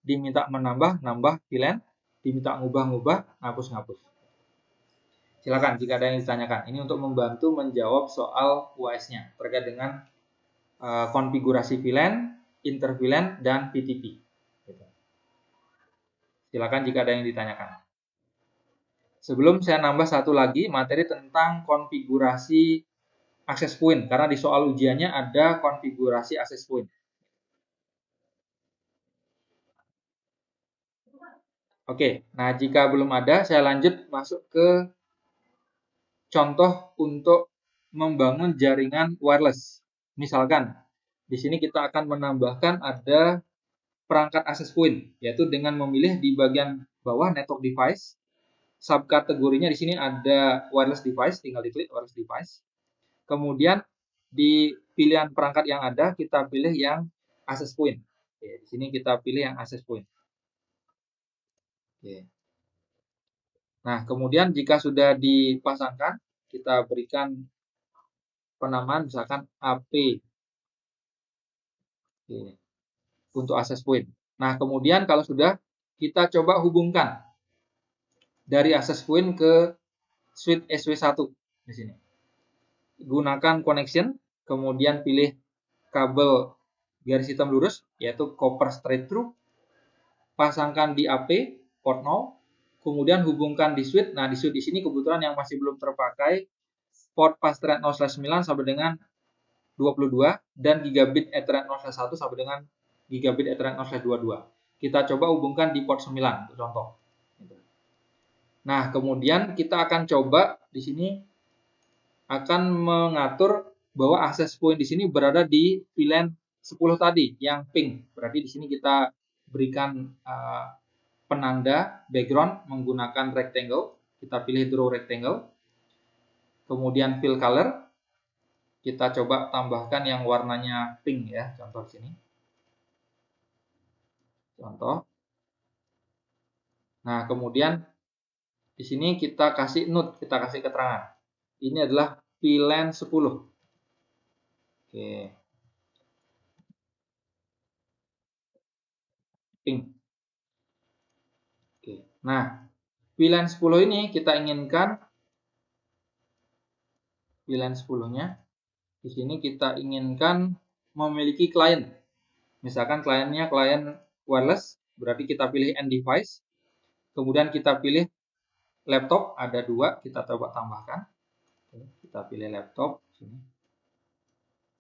Diminta menambah, nambah VLAN. Diminta ngubah-ngubah, ngapus-ngapus. Silakan jika ada yang ditanyakan. Ini untuk membantu menjawab soal UAS-nya terkait dengan konfigurasi VLAN, inter VLAN, dan PTP. Silakan jika ada yang ditanyakan. Sebelum saya nambah satu lagi materi tentang konfigurasi access point, karena di soal ujiannya ada konfigurasi access point. Oke, nah jika belum ada, saya lanjut masuk ke contoh untuk membangun jaringan wireless. Misalkan, di sini kita akan menambahkan ada perangkat access point, yaitu dengan memilih di bagian bawah network device. Subkategorinya di sini ada wireless device, tinggal diklik wireless device. Kemudian di pilihan perangkat yang ada, kita pilih yang access point. Oke, di sini kita pilih yang access point. Oke. Nah, kemudian jika sudah dipasangkan, kita berikan penamaan misalkan AP. Oke, untuk access point. Nah, kemudian kalau sudah, kita coba hubungkan dari access point ke suite SW1 di sini. Gunakan connection, kemudian pilih kabel garis hitam lurus, yaitu copper straight through, pasangkan di AP, port 0, kemudian hubungkan di suite. Nah, di suite di sini kebetulan yang masih belum terpakai, port pas Ethernet 0/9 sampai dengan 22, dan gigabit Ethernet 0/1 sampai dengan gigabit Ethernet 0/22. Kita coba hubungkan di port 9, untuk contoh. Nah, kemudian kita akan coba di sini akan mengatur bahwa access point di sini berada di VLAN 10 tadi yang ping. Berarti di sini kita berikan penanda background menggunakan rectangle. Kita pilih draw rectangle. Kemudian fill color. Kita coba tambahkan yang warnanya pink ya, contoh di sini. Contoh. Nah, kemudian di sini kita kasih note, kita kasih keterangan. Ini adalah VLAN 10. Oke. Pink. Oke. Nah, VLAN 10 ini kita inginkan VLAN 10-nya. Di sini kita inginkan memiliki klien. Misalkan kliennya klien wireless, berarti kita pilih end device. Kemudian kita pilih laptop, ada 2, kita coba tambahkan. Kita pilih laptop.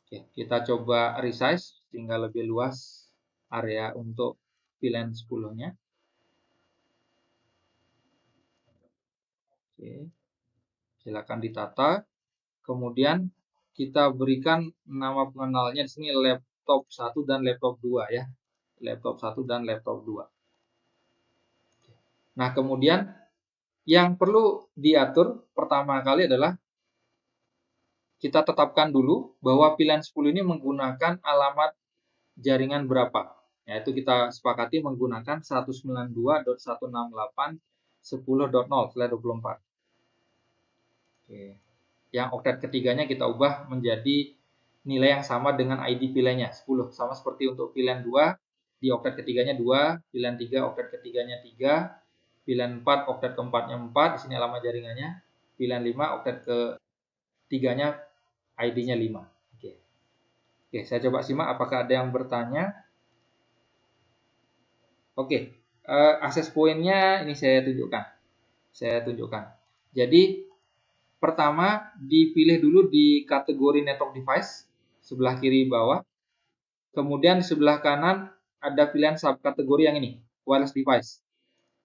Oke, kita coba resize sehingga lebih luas area untuk pilihan 10-nya. Oke, silakan ditata. Kemudian kita berikan nama pengenalnya di sini laptop 1 dan laptop 2 ya. Laptop 1 dan laptop 2. Nah, kemudian yang perlu diatur pertama kali adalah kita tetapkan dulu bahwa pilihan 10 ini menggunakan alamat jaringan berapa. Yaitu kita sepakati menggunakan 192.168.10.0/24. Oke. Yang oktet ketiganya kita ubah menjadi nilai yang sama dengan ID pilihannya 10. Sama seperti untuk pilihan 2, di oktet ketiganya 2, pilihan 3 oktet ketiganya 3, pilihan 4 oktet keempatnya 4, di sini alamat jaringannya. Pilihan 5 oktet ketiganya ID-nya 5. Oke. Oke, saya coba simak apakah ada yang bertanya. Oke, akses poinnya ini saya tunjukkan. Jadi pertama dipilih dulu di kategori network device sebelah kiri bawah. Kemudian di sebelah kanan ada pilihan subkategori yang ini, wireless device.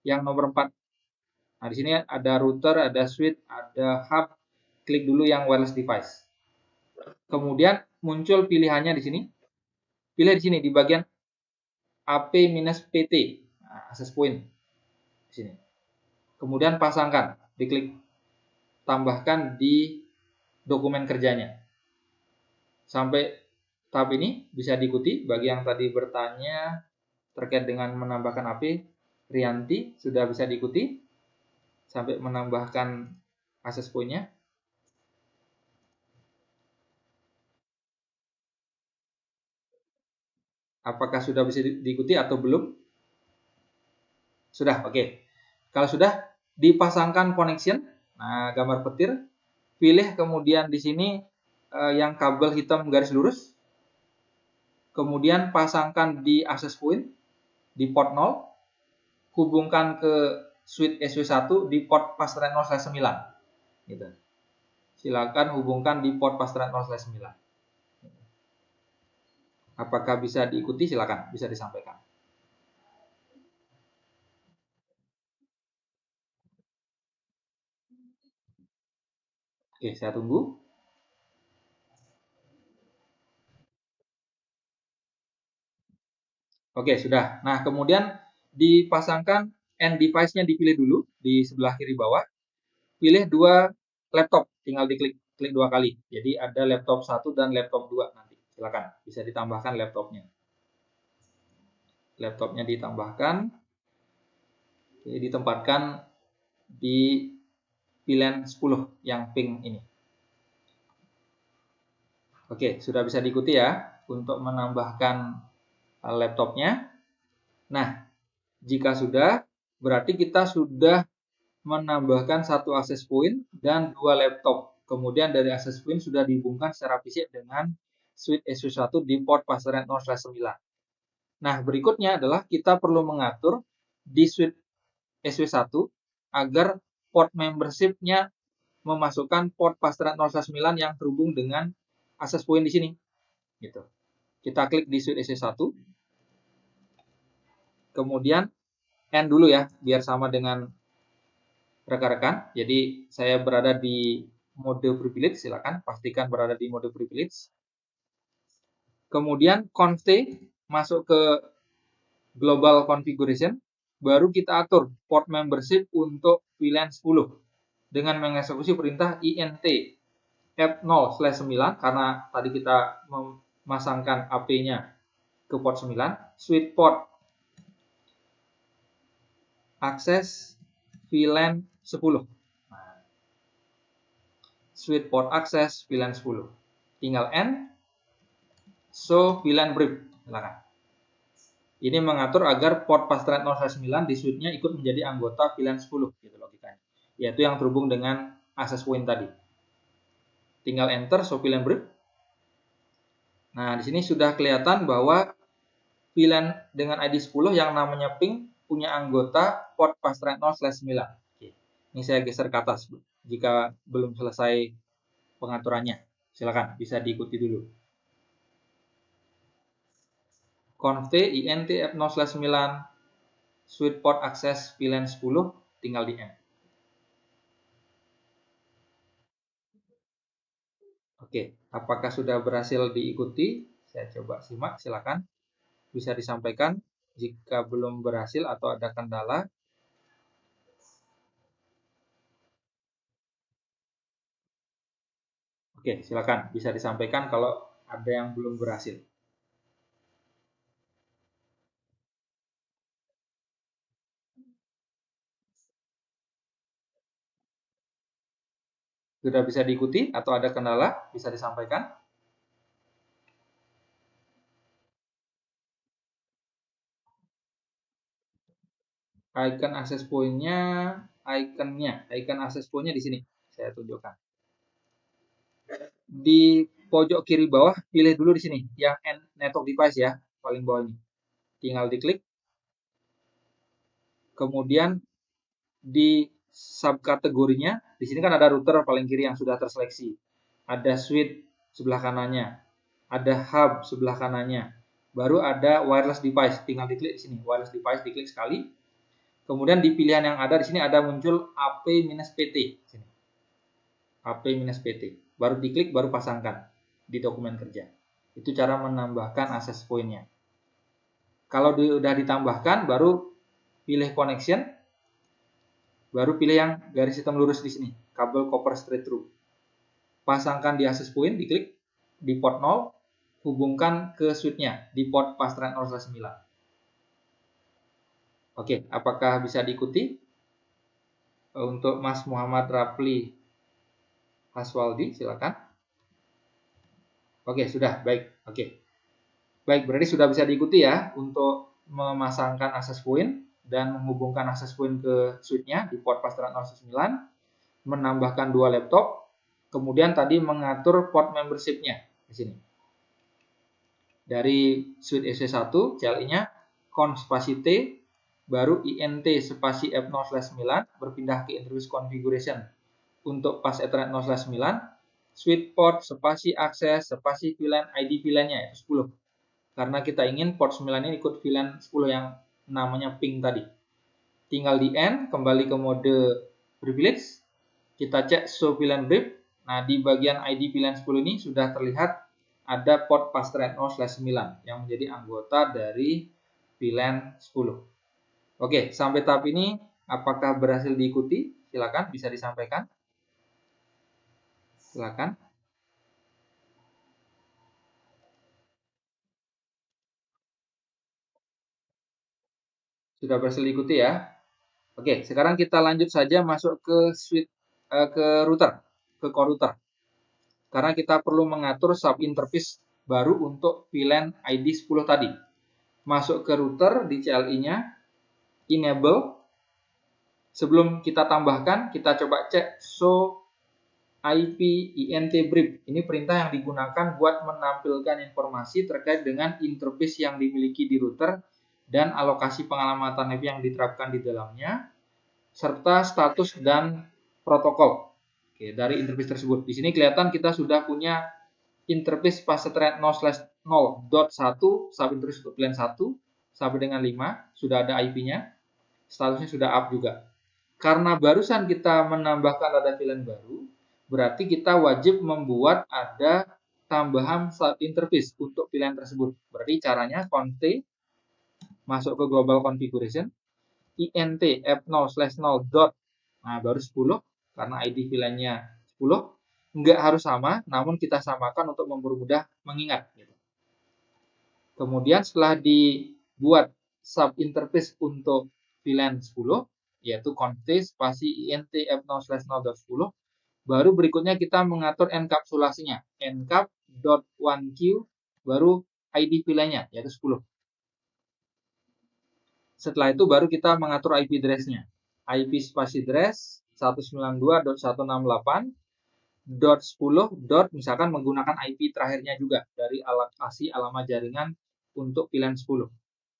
Yang nomor 4. Nah, di sini ada router, ada switch, ada hub. Klik dulu yang wireless device. Kemudian muncul pilihannya di sini. Pilih di sini di bagian AP-PT, nah, access point di sini. Kemudian pasangkan, diklik tambahkan di dokumen kerjanya. Sampai tahap ini bisa diikuti. Bagi yang tadi bertanya terkait dengan menambahkan AP, Rianti sudah bisa diikuti sampai menambahkan access point-nya. Apakah sudah bisa diikuti atau belum? Sudah, oke. Kalau sudah, dipasangkan connection. Nah, gambar petir. Pilih kemudian di sini yang kabel hitam garis lurus. Kemudian pasangkan di access point di port 0. Hubungkan ke switch SW1 di port pasteran 0/9. Gitu. Silakan hubungkan di port pasteran 0/9. Apakah bisa diikuti? Silakan, bisa disampaikan. Oke, saya tunggu. Oke, sudah. Nah, kemudian dipasangkan end device-nya dipilih dulu di sebelah kiri bawah. Pilih 2 laptop, tinggal klik 2 kali. Jadi ada laptop 1 dan laptop 2 nanti. Silakan, bisa ditambahkan laptopnya. Laptopnya ditambahkan, ditempatkan di pilihan 10 yang pink ini. Oke, sudah bisa diikuti ya untuk menambahkan laptopnya. Nah, jika sudah, berarti kita sudah menambahkan 1 access point dan 2 laptop. Kemudian dari access point sudah dihubungkan secara fisik dengan switch SW1 di port pasteran 0/9. Nah, berikutnya adalah kita perlu mengatur di switch SW1 agar port membership-nya memasukkan port pasteran 0/9 yang terhubung dengan access point di sini. Gitu. Kita klik di switch SW1. Kemudian end dulu ya, biar sama dengan rekan-rekan. Jadi saya berada di mode privilege, silakan pastikan berada di mode privilege. Kemudian conf-t masuk ke global configuration, baru kita atur port membership untuk pilihan 10 dengan mengeksekusi perintah int f0/9 karena tadi kita memasangkan AP-nya ke port 9, switch port akses VLAN 10. Switch port akses VLAN 10. Tinggal N, show VLAN brief. Silakan. Ini mengatur agar port pasteran 0/9 di switch-nya ikut menjadi anggota VLAN 10, gitu logikanya. Yaitu yang terhubung dengan access point tadi. Tinggal enter, show VLAN brief. Nah, di sini sudah kelihatan bahwa VLAN dengan ID 10 yang namanya ping punya anggota port pastrent 0/9. Oke. Ini saya geser ke atas jika belum selesai pengaturannya. Silakan, bisa diikuti dulu. Conf int f0/9 switch port access VLAN 10 tinggal di end. Oke, apakah sudah berhasil diikuti? Saya coba simak, silakan. Bisa disampaikan jika belum berhasil atau ada kendala. Oke, silakan. Bisa disampaikan kalau ada yang belum berhasil. Sudah bisa diikuti atau ada kendala? Bisa disampaikan. Icon access point-nya, icon access point-nya di sini. Saya tunjukkan. Di pojok kiri bawah, pilih dulu di sini yang network device ya, paling bawah ini. Tinggal diklik. Kemudian di subkategorinya, di sini kan ada router paling kiri yang sudah terseleksi. Ada switch sebelah kanannya, ada hub sebelah kanannya. Baru ada wireless device, tinggal diklik di sini. Wireless device diklik sekali. Kemudian di pilihan yang ada di sini ada muncul AP-PT. Sini. AP-PT. Baru diklik, baru pasangkan di dokumen kerja. Itu cara menambahkan access point-nya. Kalau sudah ditambahkan, baru pilih connection, baru pilih yang garis hitam lurus di sini, kabel copper straight through. Pasangkan di access point, diklik di port 0, hubungkan ke switch-nya di port pastrent 0/9. Oke, apakah bisa diikuti? Untuk Mas Muhammad Rapli Haswaldi, silakan. Oke, sudah, baik. Oke. Baik, berarti sudah bisa diikuti ya untuk memasangkan access point dan menghubungkan access point ke switch-nya di port pastrent 0/9, menambahkan 2 laptop, kemudian tadi mengatur port membership-nya di sini. Dari switch EC1 CLI-nya conf spasi T baru int spasi F0/9 berpindah ke interface configuration untuk pas Ethernet 0/9 switch port spasi akses spasi VLAN ID VLAN-nya itu 10 karena kita ingin port 9 ini ikut VLAN 10 yang namanya ping tadi. Tinggal di end, kembali ke mode privilege, kita cek show VLAN brief. Nah, di bagian ID VLAN 10 ini sudah terlihat ada port pastrent 0/9 yang menjadi anggota dari VLAN 10. Oke, sampai tahap ini apakah berhasil diikuti? Silakan, bisa disampaikan. Silakan. Sudah berhasil diikuti ya. Oke, sekarang kita lanjut saja masuk ke switch ke router, ke core router. Karena kita perlu mengatur sub interface baru untuk VLAN ID 10 tadi. Masuk ke router di CLI-nya, enable. Sebelum kita tambahkan, kita coba cek show IP int brief. Ini perintah yang digunakan buat menampilkan informasi terkait dengan interface yang dimiliki di router dan alokasi pengalamatan IP yang diterapkan di dalamnya, serta status dan protokol. Oke, dari interface tersebut. Di sini kelihatan kita sudah punya interface pastrent 0/0.1 subinterface untuk VLAN 1 sampai dengan 5, sudah ada IP-nya, statusnya sudah up juga. Karena barusan kita menambahkan ada VLAN baru, berarti kita wajib membuat ada tambahan sub interface untuk VLAN tersebut. Berarti caranya conf masuk ke global configuration, int f0/0 dot, nah baru 10 karena ID VLAN-nya 10, nggak harus sama, namun kita samakan untuk mempermudah mengingat. Kemudian setelah dibuat sub interface untuk VLAN 10, yaitu conf spasi int f0/0.10, baru berikutnya kita mengatur enkapsulasinya, encap.1q, baru ID VLAN-nya, yaitu 10. Setelah itu baru kita mengatur IP address-nya. IP spasi address 192.168.10. Misalkan menggunakan IP terakhirnya juga dari alokasi alamat jaringan untuk VLAN 10.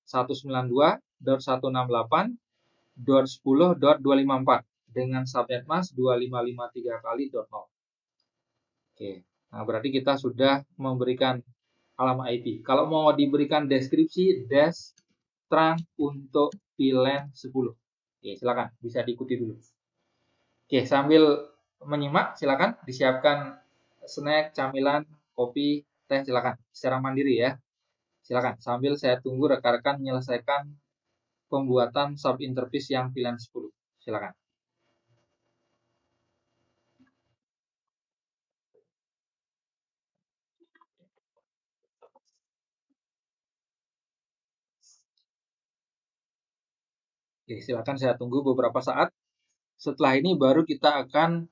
192.168.10.254 dengan subnet mask 2553 kali .0. Oke, nah berarti kita sudah memberikan alamat IP. Kalau mau diberikan deskripsi dash trunk untuk VLAN 10. Oke, silakan bisa diikuti dulu. Oke, sambil menyimak silakan disiapkan snack, camilan, kopi, teh silakan secara mandiri ya. Silakan sambil saya tunggu rekan-rekan menyelesaikan pembuatan sub interface yang VLAN 10. Silakan. Oke, silakan saya tunggu beberapa saat. Setelah ini baru kita akan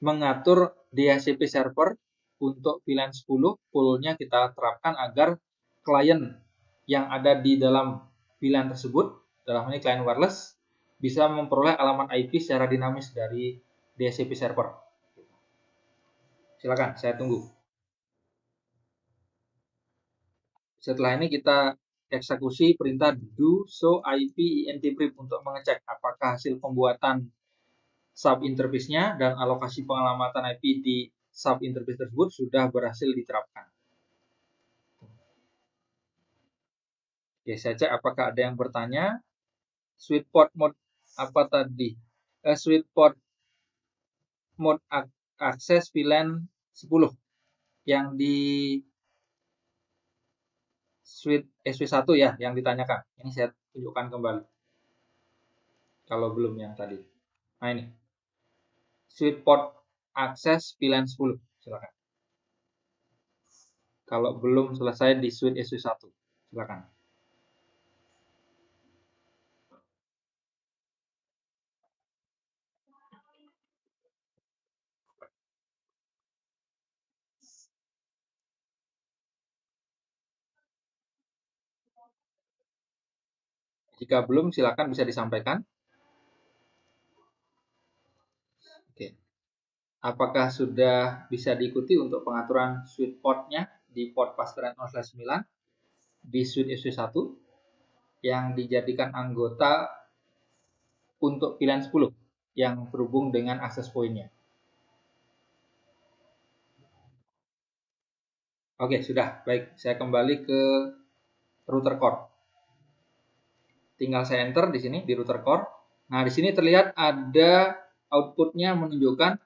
mengatur DHCP server untuk VLAN 10 poolnya kita terapkan agar klien yang ada di dalam VLAN tersebut, dalam ini klien wireless, bisa memperoleh alamat IP secara dinamis dari DHCP server. Silakan, saya tunggu. Setelah ini kita eksekusi perintah do show IP int prib untuk mengecek apakah hasil pembuatan sub interface-nya dan alokasi pengalamatan IP di sub interface tersebut sudah berhasil diterapkan. Oke, saya cek apakah ada yang bertanya. Sweet port mode apa tadi? Sweet port mode akses VLAN 10 yang di Suite SW1 ya yang ditanyakan. Ini saya tunjukkan kembali. Kalau belum yang tadi. Nah ini. Sweet port akses VLAN 10. Silakan. Kalau belum selesai di Suite SW1. Silakan. Jika belum silakan bisa disampaikan. Oke. Apakah sudah bisa diikuti untuk pengaturan switch portnya di port pastoran 0/9 di Suite SW1 yang dijadikan anggota untuk VLAN 10 yang berhubung dengan akses poinnya. Oke, sudah. Baik, saya kembali ke router core. Tinggal saya enter di sini di router core. Nah, di sini terlihat ada outputnya menunjukkan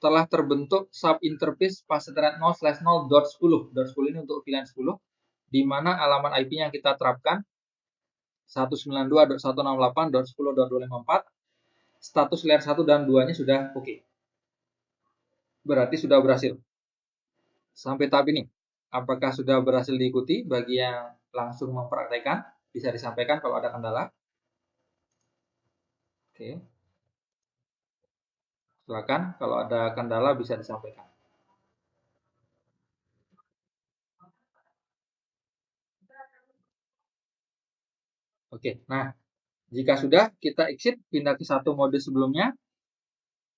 telah terbentuk sub interface pasteran 0/0.10. .10 ini untuk VLAN 10 di mana alamat IP yang kita terapkan 192.168.10.254 status layer 1 dan 2-nya sudah oke. Berarti sudah berhasil. Sampai tahap ini, apakah sudah berhasil diikuti? Bagi yang langsung mempraktekkan, bisa disampaikan kalau ada kendala. Oke. Silakan, kalau ada kendala bisa disampaikan. Oke, nah jika sudah kita exit pindah ke satu mode sebelumnya.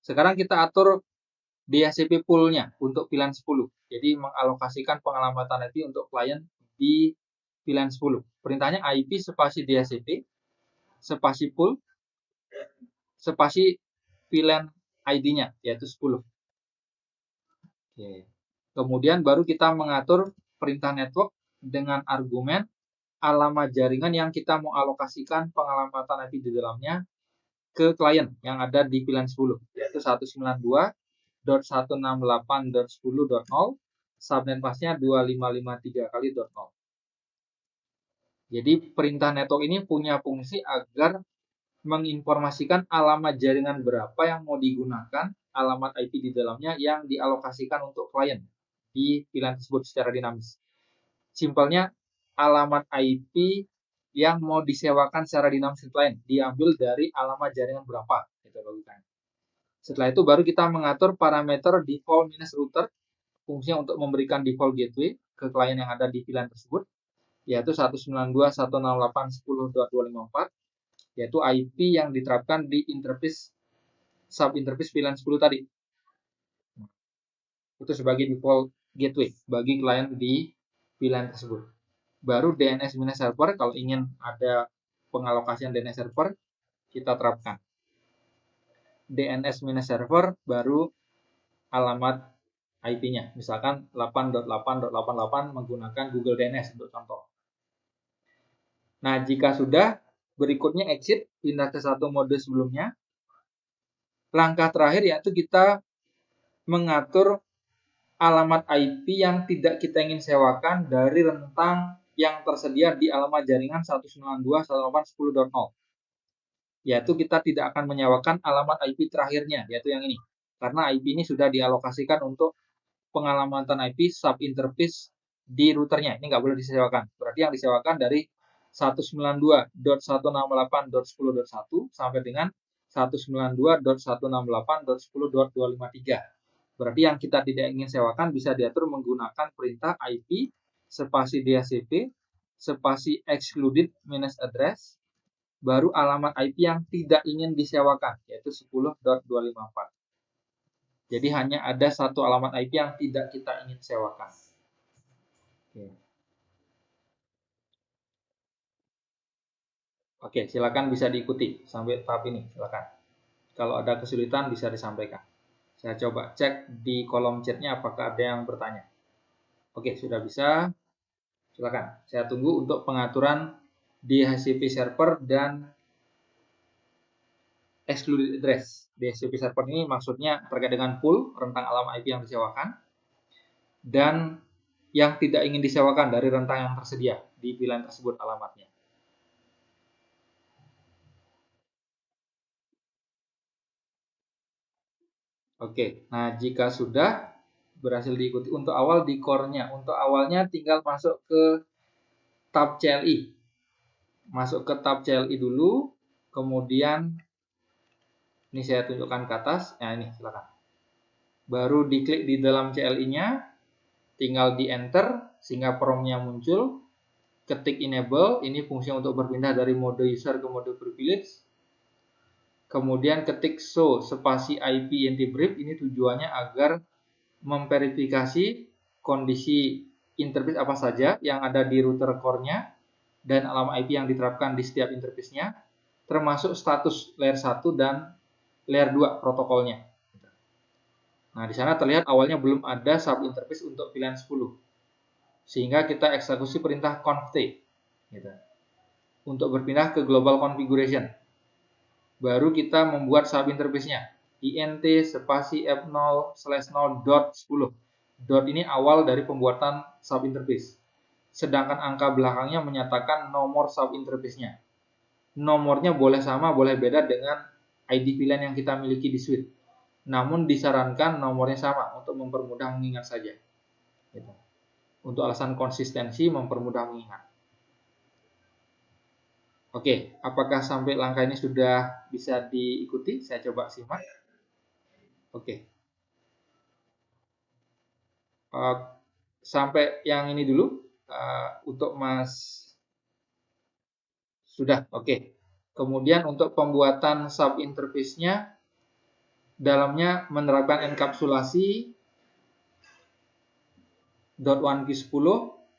Sekarang kita atur DHCP pool-nya untuk VLAN 10. Jadi mengalokasikan pengalamatan IP untuk klien di VLAN 10. Perintahnya IP spasi DHCP spasi pool spasi VLAN ID-nya yaitu 10. Oke. Kemudian baru kita mengatur perintah network dengan argumen alamat jaringan yang kita mau alokasikan pengalamatan IP di dalamnya ke klien yang ada di VLAN 10 yaitu 192.168.10.0 subnet masknya 2553 kali .0. Jadi perintah network ini punya fungsi agar menginformasikan alamat jaringan berapa yang mau digunakan, alamat IP di dalamnya yang dialokasikan untuk klien di VLAN tersebut secara dinamis. Simpelnya alamat IP yang mau disewakan secara dinamis klien diambil dari alamat jaringan berapa gitu logikanya. Setelah itu baru kita mengatur parameter default minus router fungsinya untuk memberikan default gateway ke klien yang ada di VLAN tersebut yaitu 192.168.10.254 yaitu IP yang diterapkan di interface sub interface VLAN 10 tadi. Itu sebagai default gateway bagi klien di VLAN tersebut. baru DNS minus server. Kalau ingin ada pengalokasian DNS server, kita terapkan DNS minus server baru alamat IP-nya. Misalkan 8.8.88 menggunakan Google DNS untuk contoh. Nah, jika sudah, berikutnya exit, pindah ke satu mode sebelumnya. Langkah terakhir yaitu kita mengatur alamat IP yang tidak kita ingin sewakan dari rentang yang tersedia di alamat jaringan 192.168.10.0. Yaitu kita tidak akan menyewakan alamat IP terakhirnya, yaitu yang ini. Karena IP ini sudah dialokasikan untuk pengalamatan IP sub-interface di routernya. Ini nggak boleh disewakan. Berarti yang disewakan dari 192.168.10.1 sampai dengan 192.168.10.253. Berarti yang kita tidak ingin sewakan bisa diatur menggunakan perintah IP spasi DHCP spasi excluded minus address baru alamat IP yang tidak ingin disewakan, yaitu 10.254. Jadi hanya ada satu alamat IP yang tidak kita ingin sewakan. Oke, silakan bisa diikuti sampai tahap ini, silakan. Kalau ada kesulitan bisa disampaikan. Saya coba cek di kolom chatnya apakah ada yang bertanya. Oke, sudah bisa. Silakan. Saya tunggu untuk pengaturan DHCP server dan excluded address. DHCP server ini maksudnya terkait dengan pool rentang alamat IP yang disewakan dan yang tidak ingin disewakan dari rentang yang tersedia di VLAN tersebut alamatnya. Oke, nah jika sudah berhasil diikuti untuk awal di core-nya. Untuk awalnya tinggal masuk ke tab CLI. Masuk ke tab CLI dulu, kemudian ini saya tunjukkan ke atas. Nah, ini silakan. Baru diklik di dalam CLI-nya, tinggal di enter sehingga prompt-nya muncul. Ketik enable, ini fungsi untuk berpindah dari mode user ke mode privilege. Kemudian ketik show spasi IP inti brief, ini tujuannya agar memverifikasi kondisi interface apa saja yang ada di router core-nya dan alamat IP yang diterapkan di setiap interface-nya, termasuk status layer 1 dan layer 2 protokolnya. Nah, di sana terlihat awalnya belum ada sub interface untuk VLAN 10. Sehingga kita eksekusi perintah conft gitu, untuk berpindah ke global configuration. Baru kita membuat sub interface-nya. int spasi f0/0.10. Dot ini awal dari pembuatan sub interface. Sedangkan angka belakangnya menyatakan nomor sub interface-nya. Nomornya boleh sama, boleh beda dengan ID VLAN yang kita miliki di suite. Namun disarankan nomornya sama untuk mempermudah mengingat saja. Gitu. Untuk alasan konsistensi mempermudah mengingat. Oke, apakah sampai langkah ini sudah bisa diikuti? Saya coba simak. Oke. Sampai yang ini dulu untuk Mas sudah. Oke. Kemudian untuk pembuatan sub interface-nya dalamnya menerapkan enkapsulasi .1q10,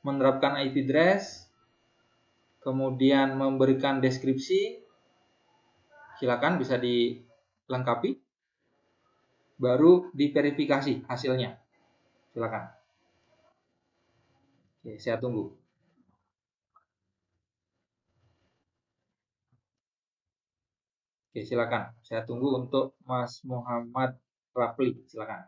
menerapkan IP address, kemudian memberikan deskripsi. Silakan bisa dilengkapi. Baru diverifikasi hasilnya. Silakan. Oke, saya tunggu. Oke, silakan. Saya tunggu untuk Mas Muhammad Rafli. Silakan.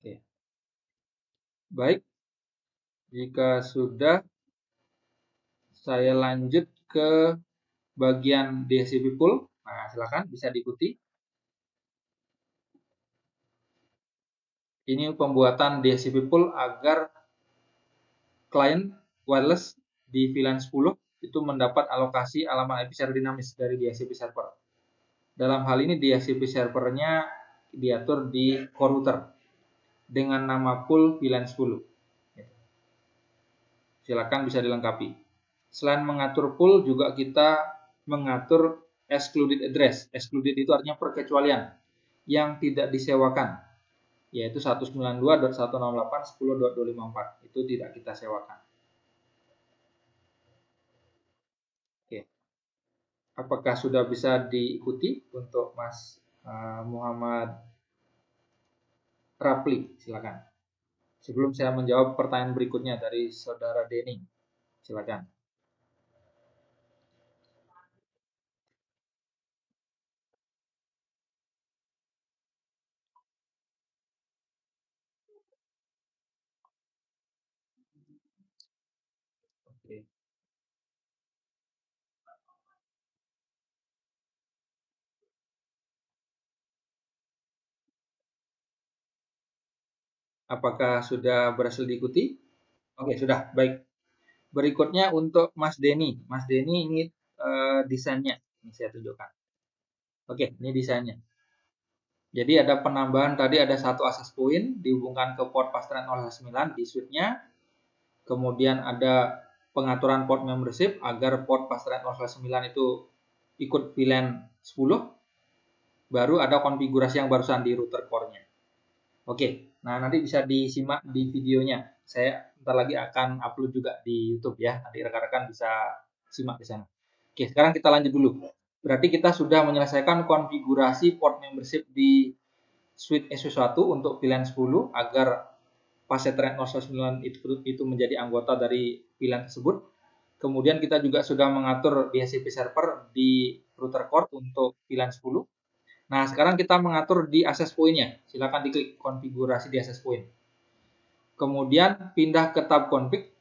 Oke. Baik. Jika sudah, saya lanjut ke bagian DHCP pool. Nah, silakan bisa diikuti. Ini pembuatan DHCP pool agar klien wireless di VLAN 10 itu mendapat alokasi alamat IP secara dinamis dari DHCP server. Dalam hal ini DHCP servernya diatur di core router. dengan nama pool VLAN 10. Silakan bisa dilengkapi. Selain mengatur pool, juga kita mengatur excluded address. Excluded itu artinya perkecualian yang tidak disewakan, yaitu 192.168.10.254. Itu tidak kita sewakan. Oke. Apakah sudah bisa diikuti untuk Mas Muhammad Rapli? Silakan. Sebelum saya menjawab pertanyaan berikutnya dari Saudara Denny. Silakan. Oke. Apakah sudah berhasil diikuti? Oke, sudah. Baik. Berikutnya untuk Mas Denny. Mas Denny ini desainnya. Ini saya tunjukkan. Oke, ini desainnya. Jadi ada penambahan tadi, ada satu access point dihubungkan ke port pasteran 009 di switch-nya. Kemudian ada pengaturan port membership agar port pasteran 009 itu ikut VLAN 10. Baru ada konfigurasi yang barusan di router core-nya. Oke, nah nanti bisa disimak di videonya. Saya ntar lagi akan upload juga di YouTube ya. Nanti rekan-rekan bisa simak di sana. Oke, sekarang kita lanjut dulu. Berarti kita sudah menyelesaikan konfigurasi port membership di suite SW1 untuk VLAN 10 agar Pasetran 009 itu menjadi anggota dari VLAN tersebut. Kemudian kita juga sudah mengatur DHCP server di router core untuk VLAN 10. Nah, sekarang kita mengatur di access point-nya. Silakan diklik konfigurasi di access point. Kemudian pindah ke tab config.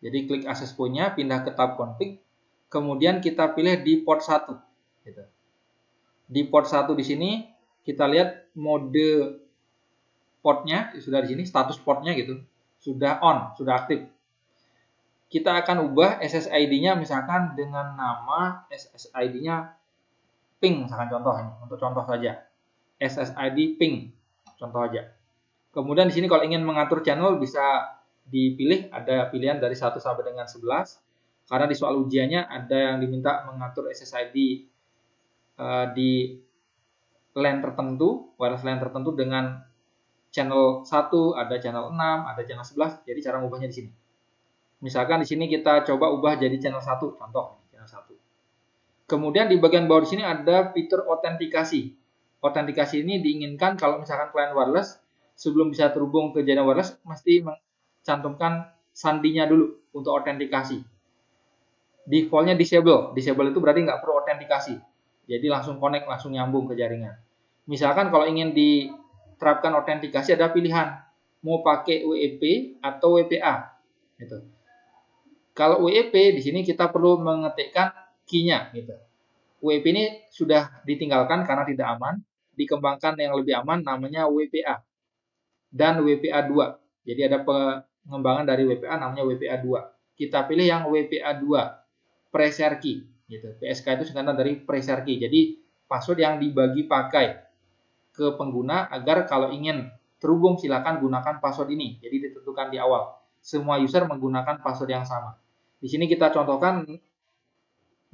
Jadi klik access point-nya, pindah ke tab config. Kemudian kita pilih di port 1. Di port 1 di sini kita lihat mode portnya sudah di sini, status portnya gitu. Sudah on, sudah aktif. Kita akan ubah SSID-nya misalkan dengan nama SSID-nya ping, misalkan contoh ini, untuk contoh saja. SSID ping, contoh aja. Kemudian di sini kalau ingin mengatur channel bisa dipilih, ada pilihan dari 1 sampai dengan 11. Karena di soal ujiannya ada yang diminta mengatur SSID di LAN tertentu, wireless LAN tertentu dengan channel 1, ada channel 6, ada channel 11. Jadi cara ngubahnya di sini. Misalkan di sini kita coba ubah jadi channel 1, contoh channel 1. Kemudian di bagian bawah di sini ada fitur autentikasi. Autentikasi ini diinginkan kalau misalkan klien wireless sebelum bisa terhubung ke jaringan wireless mesti mencantumkan sandinya dulu untuk autentikasi. Defaultnya disable. Disable itu berarti nggak perlu autentikasi. Jadi langsung connect, langsung nyambung ke jaringan. Misalkan kalau ingin diterapkan autentikasi ada pilihan mau pakai WEP atau WPA. Gitu. Kalau WEP di sini kita perlu mengetikkan key-nya gitu. WEP ini sudah ditinggalkan karena tidak aman, dikembangkan yang lebih aman namanya WPA dan WPA 2. Jadi ada pengembangan dari WPA namanya WPA 2. Kita pilih yang WPA 2 preshare key gitu. PSK itu singkatan dari preshare key. Jadi password yang dibagi pakai ke pengguna agar kalau ingin terhubung silakan gunakan password ini. Jadi ditentukan di awal. Semua user menggunakan password yang sama. Di sini kita contohkan,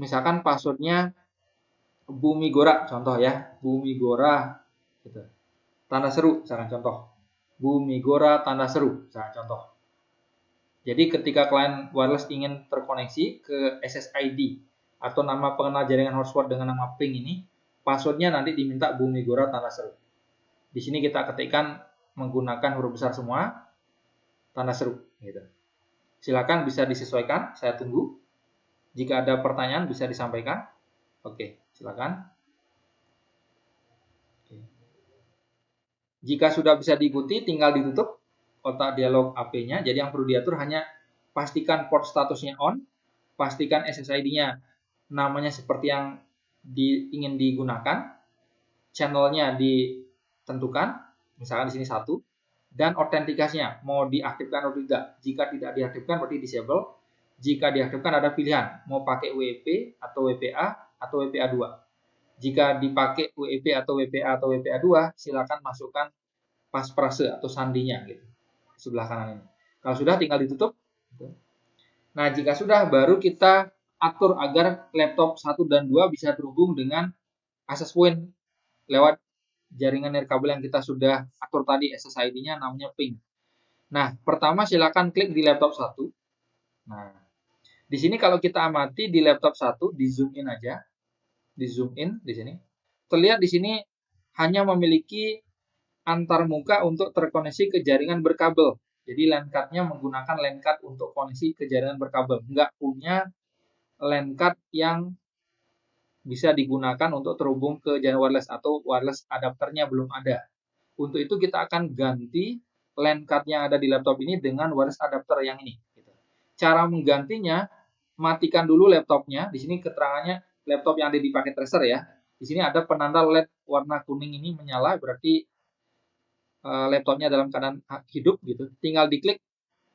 misalkan passwordnya Bumi Gora, contoh ya, Bumi Gora, gitu. Tanda seru, misalkan contoh. Bumi Gora tanda seru, misalkan contoh. Jadi ketika klien wireless ingin terkoneksi ke SSID atau nama pengenal jaringan hotspot dengan nama ping ini, passwordnya nanti diminta Bumi Gora tanda seru. Di sini kita ketikkan menggunakan huruf besar semua, tanda seru, gitu. Silakan bisa disesuaikan, saya tunggu. Jika ada pertanyaan bisa disampaikan. Oke, silakan. Jika sudah bisa diikuti, tinggal ditutup kotak dialog AP-nya. Jadi yang perlu diatur hanya pastikan port statusnya on, pastikan SSID-nya namanya seperti yang ingin digunakan, channelnya ditentukan, misalkan di sini 1, dan autentikasinya mau diaktifkan atau tidak. Jika tidak diaktifkan berarti disable. Jika diaktifkan ada pilihan mau pakai WP atau WPA atau WPA 2. Jika dipakai WEP atau WPA atau WPA 2, silakan masukkan pasprase atau sandinya gitu. Sebelah kanan ini. Kalau sudah tinggal ditutup. Nah, jika sudah baru kita atur agar laptop 1 dan 2 bisa terhubung dengan access point lewat jaringan nirkabel yang kita sudah atur tadi, SSID-nya namanya ping. Nah, pertama silakan klik di laptop 1. Nah, di sini kalau kita amati di laptop 1, di zoom in aja. Di zoom in di sini. Terlihat di sini hanya memiliki antar muka untuk terkoneksi ke jaringan berkabel. Jadi LAN card-nya menggunakan LAN card untuk koneksi ke jaringan berkabel. Nggak punya LAN card yang bisa digunakan untuk terhubung ke jaringan wireless atau wireless adapternya belum ada. Untuk itu kita akan ganti LAN card yang ada di laptop ini dengan wireless adapter yang ini. Cara menggantinya, matikan dulu laptopnya. Di sini keterangannya laptop yang ada di paket tracer ya. Di sini ada penanda LED warna kuning ini menyala, berarti laptopnya dalam keadaan hidup gitu. Tinggal diklik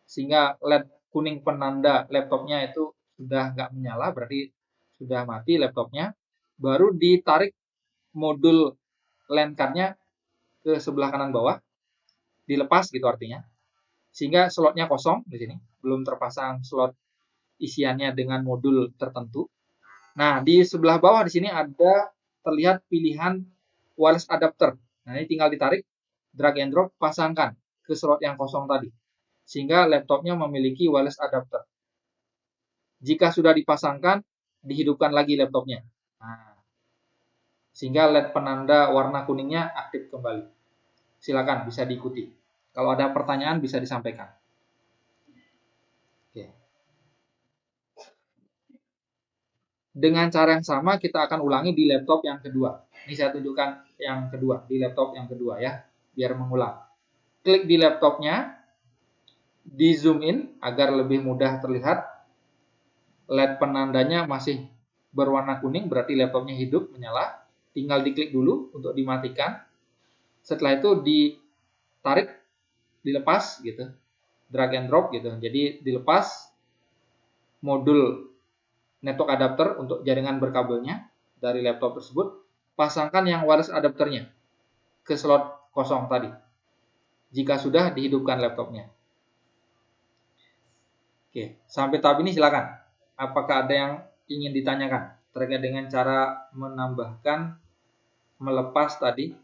sehingga LED kuning penanda laptopnya itu sudah nggak menyala, berarti sudah mati laptopnya. Baru ditarik modul LAN card-nya ke sebelah kanan bawah, dilepas gitu artinya. Sehingga slotnya kosong di sini, belum terpasang slot isiannya dengan modul tertentu. Nah, di sebelah bawah di sini ada terlihat pilihan wireless adapter. Nah, ini tinggal ditarik, drag and drop, pasangkan ke slot yang kosong tadi. Sehingga laptopnya memiliki wireless adapter. Jika sudah dipasangkan, dihidupkan lagi laptopnya. Nah, sehingga LED penanda warna kuningnya aktif kembali. Silakan, bisa diikuti. Kalau ada pertanyaan bisa disampaikan. Oke. Dengan cara yang sama kita akan ulangi di laptop yang kedua. Ini saya tunjukkan yang kedua, di laptop yang kedua ya, biar mengulang. Klik di laptopnya, di zoom in agar lebih mudah terlihat. LED penandanya masih berwarna kuning, berarti laptopnya hidup, menyala. Tinggal diklik dulu untuk dimatikan. Setelah itu ditarik, dilepas gitu, drag and drop gitu. Jadi dilepas modul network adapter untuk jaringan berkabelnya dari laptop tersebut, pasangkan yang wireless adapternya ke slot kosong tadi. Jika sudah, dihidupkan laptopnya. Oke, sampai tahap ini silakan. Apakah ada yang ingin ditanyakan terkait dengan cara menambahkan, melepas tadi?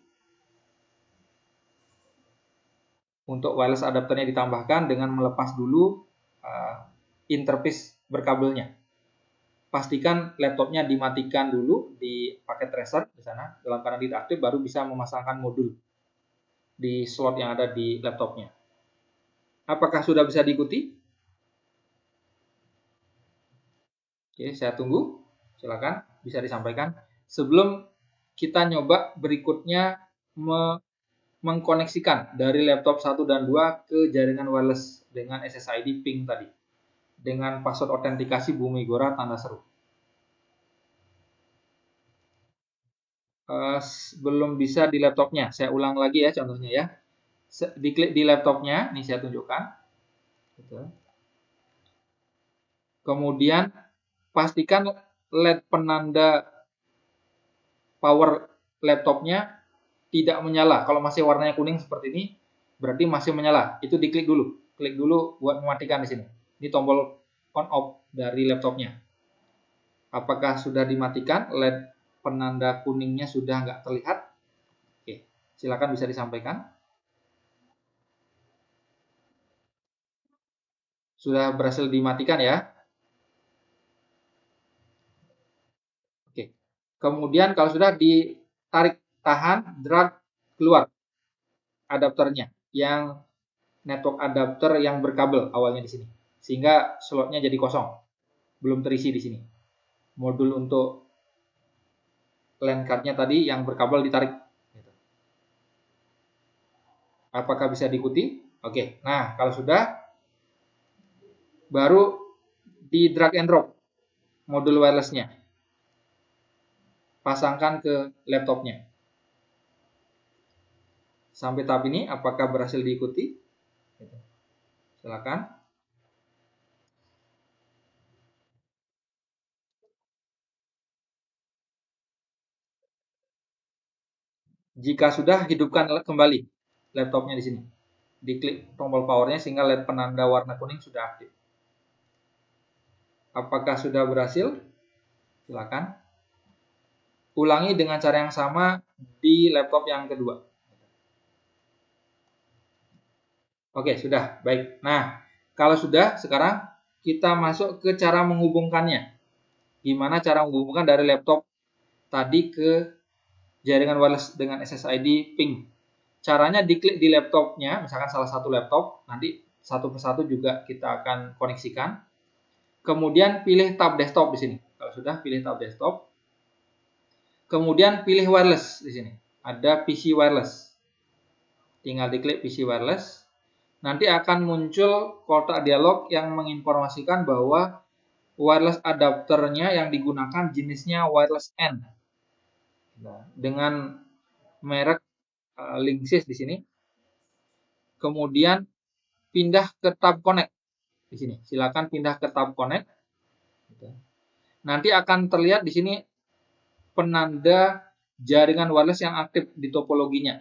Untuk wireless adapternya ditambahkan dengan melepas dulu interface berkabelnya. Pastikan laptopnya dimatikan dulu di paket tracer di sana, dalam keadaan tidak aktif baru bisa memasangkan modul di slot yang ada di laptopnya. Apakah sudah bisa diikuti? Oke, saya tunggu. Silakan bisa disampaikan. Sebelum kita nyoba berikutnya mengkoneksikan dari laptop 1 dan 2 ke jaringan wireless dengan SSID ping tadi. Dengan password autentikasi Bumi Gora tanda seru. Belum bisa di laptopnya. Saya ulang lagi ya contohnya ya. Diklik di laptopnya, ini saya tunjukkan. Kemudian pastikan LED penanda power laptopnya tidak menyala. Kalau masih warnanya kuning seperti ini, berarti masih menyala. Itu diklik dulu. Klik dulu buat mematikan di sini. Ini tombol on off dari laptopnya. Apakah sudah dimatikan? LED penanda kuningnya sudah nggak terlihat? Oke, silakan bisa disampaikan. Sudah berhasil dimatikan ya? Oke. Kemudian kalau sudah ditarik, tahan, drag, keluar adapternya yang network adapter yang berkabel awalnya di sini. Sehingga slotnya jadi kosong. Belum terisi di sini. Modul untuk LAN card-nya tadi yang berkabel ditarik. Apakah bisa diikuti? Oke. Nah, kalau sudah baru di drag and drop modul wirelessnya. Pasangkan ke laptopnya. Sampai tahap ini apakah berhasil diikuti? Silakan. Jika sudah, hidupkan kembali. laptopnya di sini. Diklik tombol powernya sehingga LED penanda warna kuning sudah aktif. Apakah sudah berhasil? Silakan. Ulangi dengan cara yang sama di laptop yang kedua. Oke, sudah. Baik. Nah, kalau sudah, sekarang kita masuk ke cara menghubungkannya. Gimana cara menghubungkan dari laptop tadi ke jaringan wireless dengan SSID ping. Caranya diklik di laptopnya, misalkan salah satu laptop, nanti satu persatu juga kita akan koneksikan. Kemudian pilih tab desktop di sini. Kalau sudah, pilih tab desktop. Kemudian pilih wireless di sini. Ada PC wireless. Tinggal diklik PC wireless. Nanti akan muncul kotak dialog yang menginformasikan bahwa wireless adapternya yang digunakan jenisnya wireless N. Dengan merek Linksys di sini. Kemudian pindah ke tab connect di sini. Silakan pindah ke tab connect. Nanti akan terlihat di sini penanda jaringan wireless yang aktif di topologinya.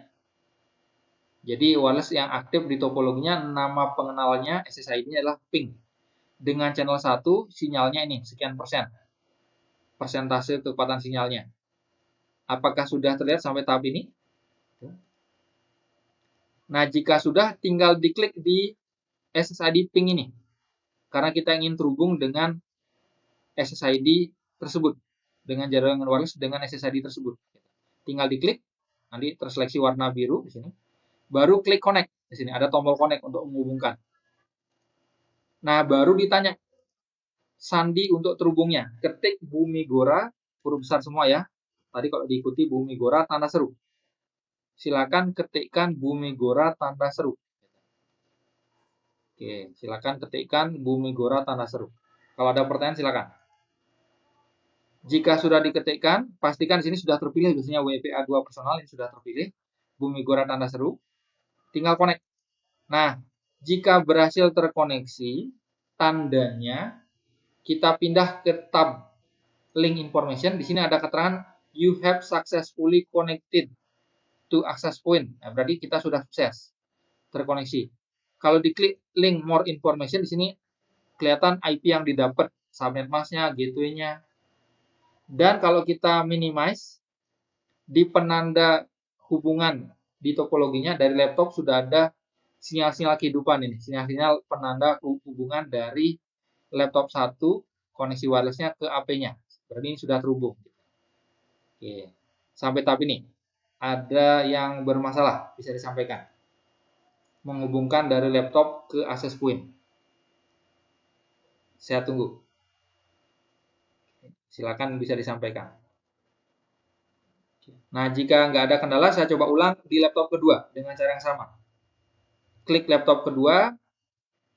Jadi wireless yang aktif di topologinya, nama pengenalnya SSID-nya adalah ping. Dengan channel 1 sinyalnya ini sekian persen. Persentase kecepatan sinyalnya. Apakah sudah terlihat sampai tahap ini? Nah, jika sudah, tinggal diklik di SSID ping ini. Karena kita ingin terhubung dengan SSID tersebut. Dengan jaringan wireless dengan SSID tersebut. Tinggal diklik, nanti terseleksi warna biru di sini. Baru klik connect. Di sini ada tombol connect untuk menghubungkan. Nah, baru ditanya sandi untuk terhubungnya. Ketik Bumi Gora, huruf besar semua ya. Tadi kalau diikuti Bumi Gora tanda seru. Silakan ketikkan Bumi Gora tanda seru. Oke, silakan ketikkan Bumi Gora tanda seru. Kalau ada pertanyaan silakan. Jika sudah diketikkan, pastikan di sini sudah terpilih biasanya WPA2 personal ini sudah terpilih. Bumi Gora tanda seru. Tinggal connect. Nah, jika berhasil terkoneksi, tandanya kita pindah ke tab link information. Di sini ada keterangan you have successfully connected to access point. Nah, berarti kita sudah sukses terkoneksi. Kalau diklik link more information di sini kelihatan IP yang didapat, subnet masknya, gateway-nya. Dan kalau kita minimize di penanda hubungan di topologinya dari laptop sudah ada sinyal-sinyal kehidupan ini, sinyal-sinyal penanda hubungan dari laptop 1 koneksi wirelessnya ke AP-nya. Berarti ini sudah terhubung. Oke. Sampai tahap ini ada yang bermasalah bisa disampaikan. Menghubungkan dari laptop ke access point. Saya tunggu. Silakan bisa disampaikan. Nah, jika nggak ada kendala, saya coba ulang di laptop kedua dengan cara yang sama. Klik laptop kedua,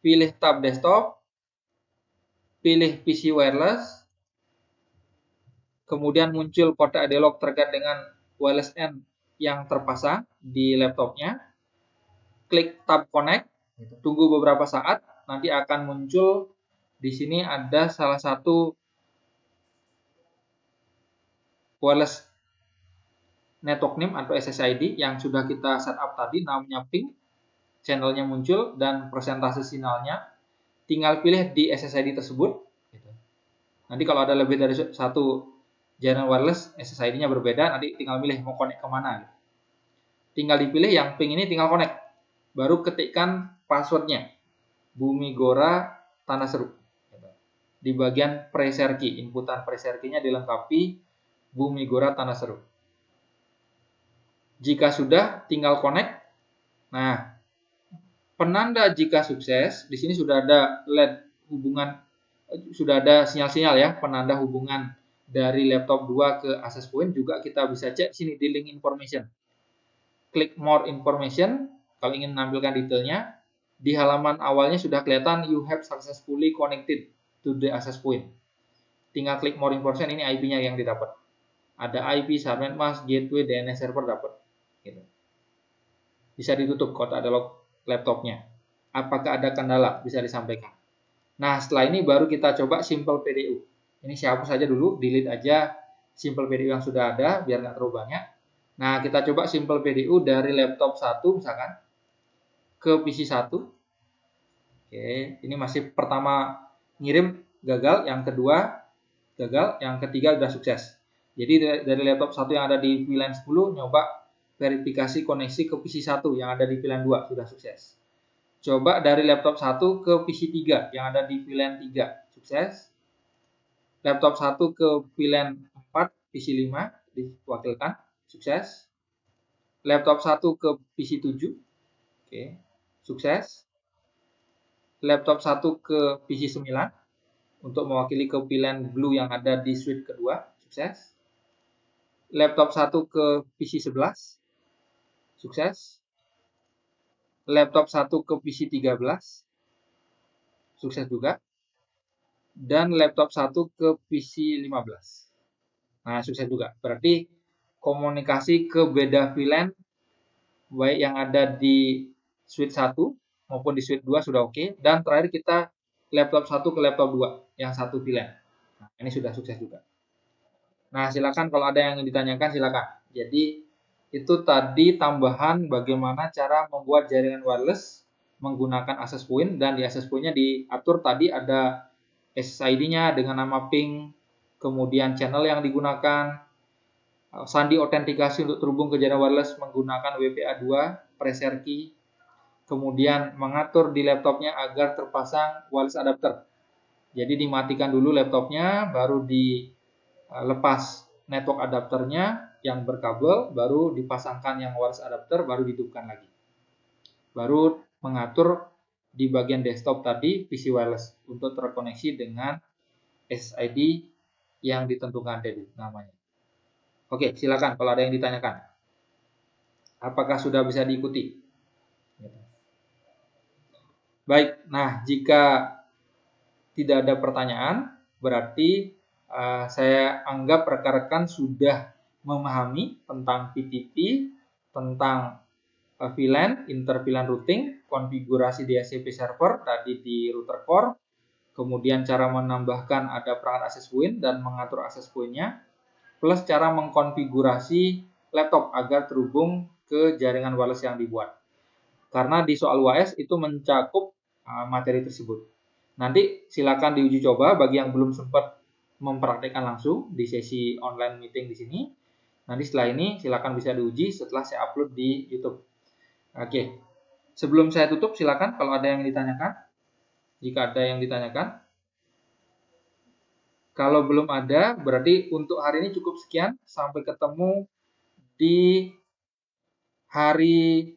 pilih tab desktop, pilih PC wireless, kemudian muncul kotak dialog terkait dengan wireless N yang terpasang di laptopnya. Klik tab connect, tunggu beberapa saat, nanti akan muncul di sini ada salah satu wireless network name atau SSID yang sudah kita setup tadi, namanya ping, channelnya muncul dan persentase sinyalnya. Tinggal pilih di SSID tersebut. Nanti kalau ada lebih dari satu jaringan wireless, SSID-nya berbeda, nanti tinggal pilih mau connect kemana. Tinggal dipilih yang ping ini, tinggal connect. Baru ketikkan passwordnya. Bumi Gora tanda seru. Di bagian pressure key, inputan pressure key-nya dilengkapi Bumi Gora tanda seru. Jika sudah, tinggal connect. Nah, penanda jika sukses, di sini sudah ada LED hubungan, sudah ada sinyal-sinyal ya, penanda hubungan dari laptop 2 ke access point. Juga kita bisa cek sini di link information. Klik more information kalau ingin menampilkan detailnya. Di halaman awalnya sudah kelihatan you have successfully connected to the access point. Tinggal klik more information, ini IP-nya yang didapat. Ada IP, subnet mask, gateway, DNS server dapat. Gitu. Bisa ditutup kotak dialog laptopnya. Apakah ada kendala? Bisa disampaikan. Nah, setelah ini baru kita coba simple PDU. Ini saya hapus saja dulu, delete aja simple PDU yang sudah ada biar nggak terlalu banyak. Nah, kita coba simple PDU dari laptop 1 misalkan ke PC 1. Oke, ini masih pertama ngirim gagal, yang kedua gagal, yang ketiga sudah sukses. Jadi dari laptop 1 yang ada di VLAN 10 nyoba verifikasi koneksi ke PC 1 yang ada di VLAN 2 sudah sukses. Coba dari laptop 1 ke PC 3 yang ada di VLAN 3 sukses. Laptop 1 ke VLAN 4 PC 5 diwakilkan sukses. Laptop 1 ke PC 7, oke, sukses. Laptop 1 ke PC 9 untuk mewakili ke VLAN blue yang ada di switch kedua, sukses. Laptop 1 ke PC 11, sukses. Laptop 1 ke PC 13, sukses juga. Dan laptop 1 ke PC 15. Nah, sukses juga. Berarti komunikasi ke beda VLAN baik yang ada di switch 1 maupun di switch 2 sudah oke. Dan terakhir kita laptop 1 ke laptop 2 yang satu VLAN. Nah, ini sudah sukses juga. Nah, silakan kalau ada yang ingin ditanyakan silakan. Jadi itu tadi tambahan bagaimana cara membuat jaringan wireless menggunakan access point, dan di access point-nya diatur tadi ada SSID-nya dengan nama ping, kemudian channel yang digunakan, sandi autentikasi untuk terhubung ke jaringan wireless menggunakan WPA2, pressure key, kemudian mengatur di laptopnya agar terpasang wireless adapter. Jadi dimatikan dulu laptopnya, baru dilepas network adapternya yang berkabel, baru dipasangkan yang wireless adapter, baru dihidupkan lagi. Baru mengatur di bagian desktop tadi PC wireless untuk terkoneksi dengan SSID yang ditentukan tadi namanya. Oke, silakan kalau ada yang ditanyakan. Apakah sudah bisa diikuti? Baik, nah jika tidak ada pertanyaan, berarti saya anggap rekan-rekan sudah memahami tentang PTP, tentang VLAN, inter-VLAN routing, konfigurasi DHCP server tadi di router core, kemudian cara menambahkan ada perangkat access point dan mengatur access point-nya, plus cara mengkonfigurasi laptop agar terhubung ke jaringan wireless yang dibuat. Karena di soal UAS itu mencakup materi tersebut. Nanti silakan diuji coba bagi yang belum sempat mempraktikkan langsung di sesi online meeting di sini. Nanti setelah ini silakan bisa diuji setelah saya upload di YouTube. Oke. Sebelum saya tutup silakan kalau ada yang ditanyakan. Jika ada yang ditanyakan. Kalau belum ada, berarti untuk hari ini cukup sekian. Sampai ketemu di hari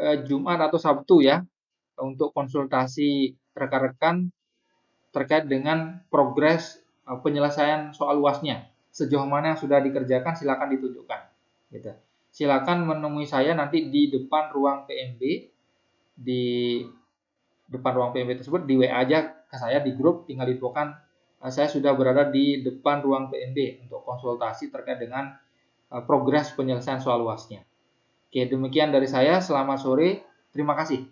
Jumat atau Sabtu ya, untuk konsultasi rekan-rekan terkait dengan progres penyelesaian soal UAS-nya. Sejauh mana yang sudah dikerjakan silakan ditunjukkan. Gitu. Silakan menemui saya nanti di depan ruang PMB, di depan ruang PMB tersebut di WA aja ke saya di grup, tinggal infokan saya sudah berada di depan ruang PMB untuk konsultasi terkait dengan progres penyelesaian soal UAS-nya. Oke, demikian dari saya. Selamat sore. Terima kasih.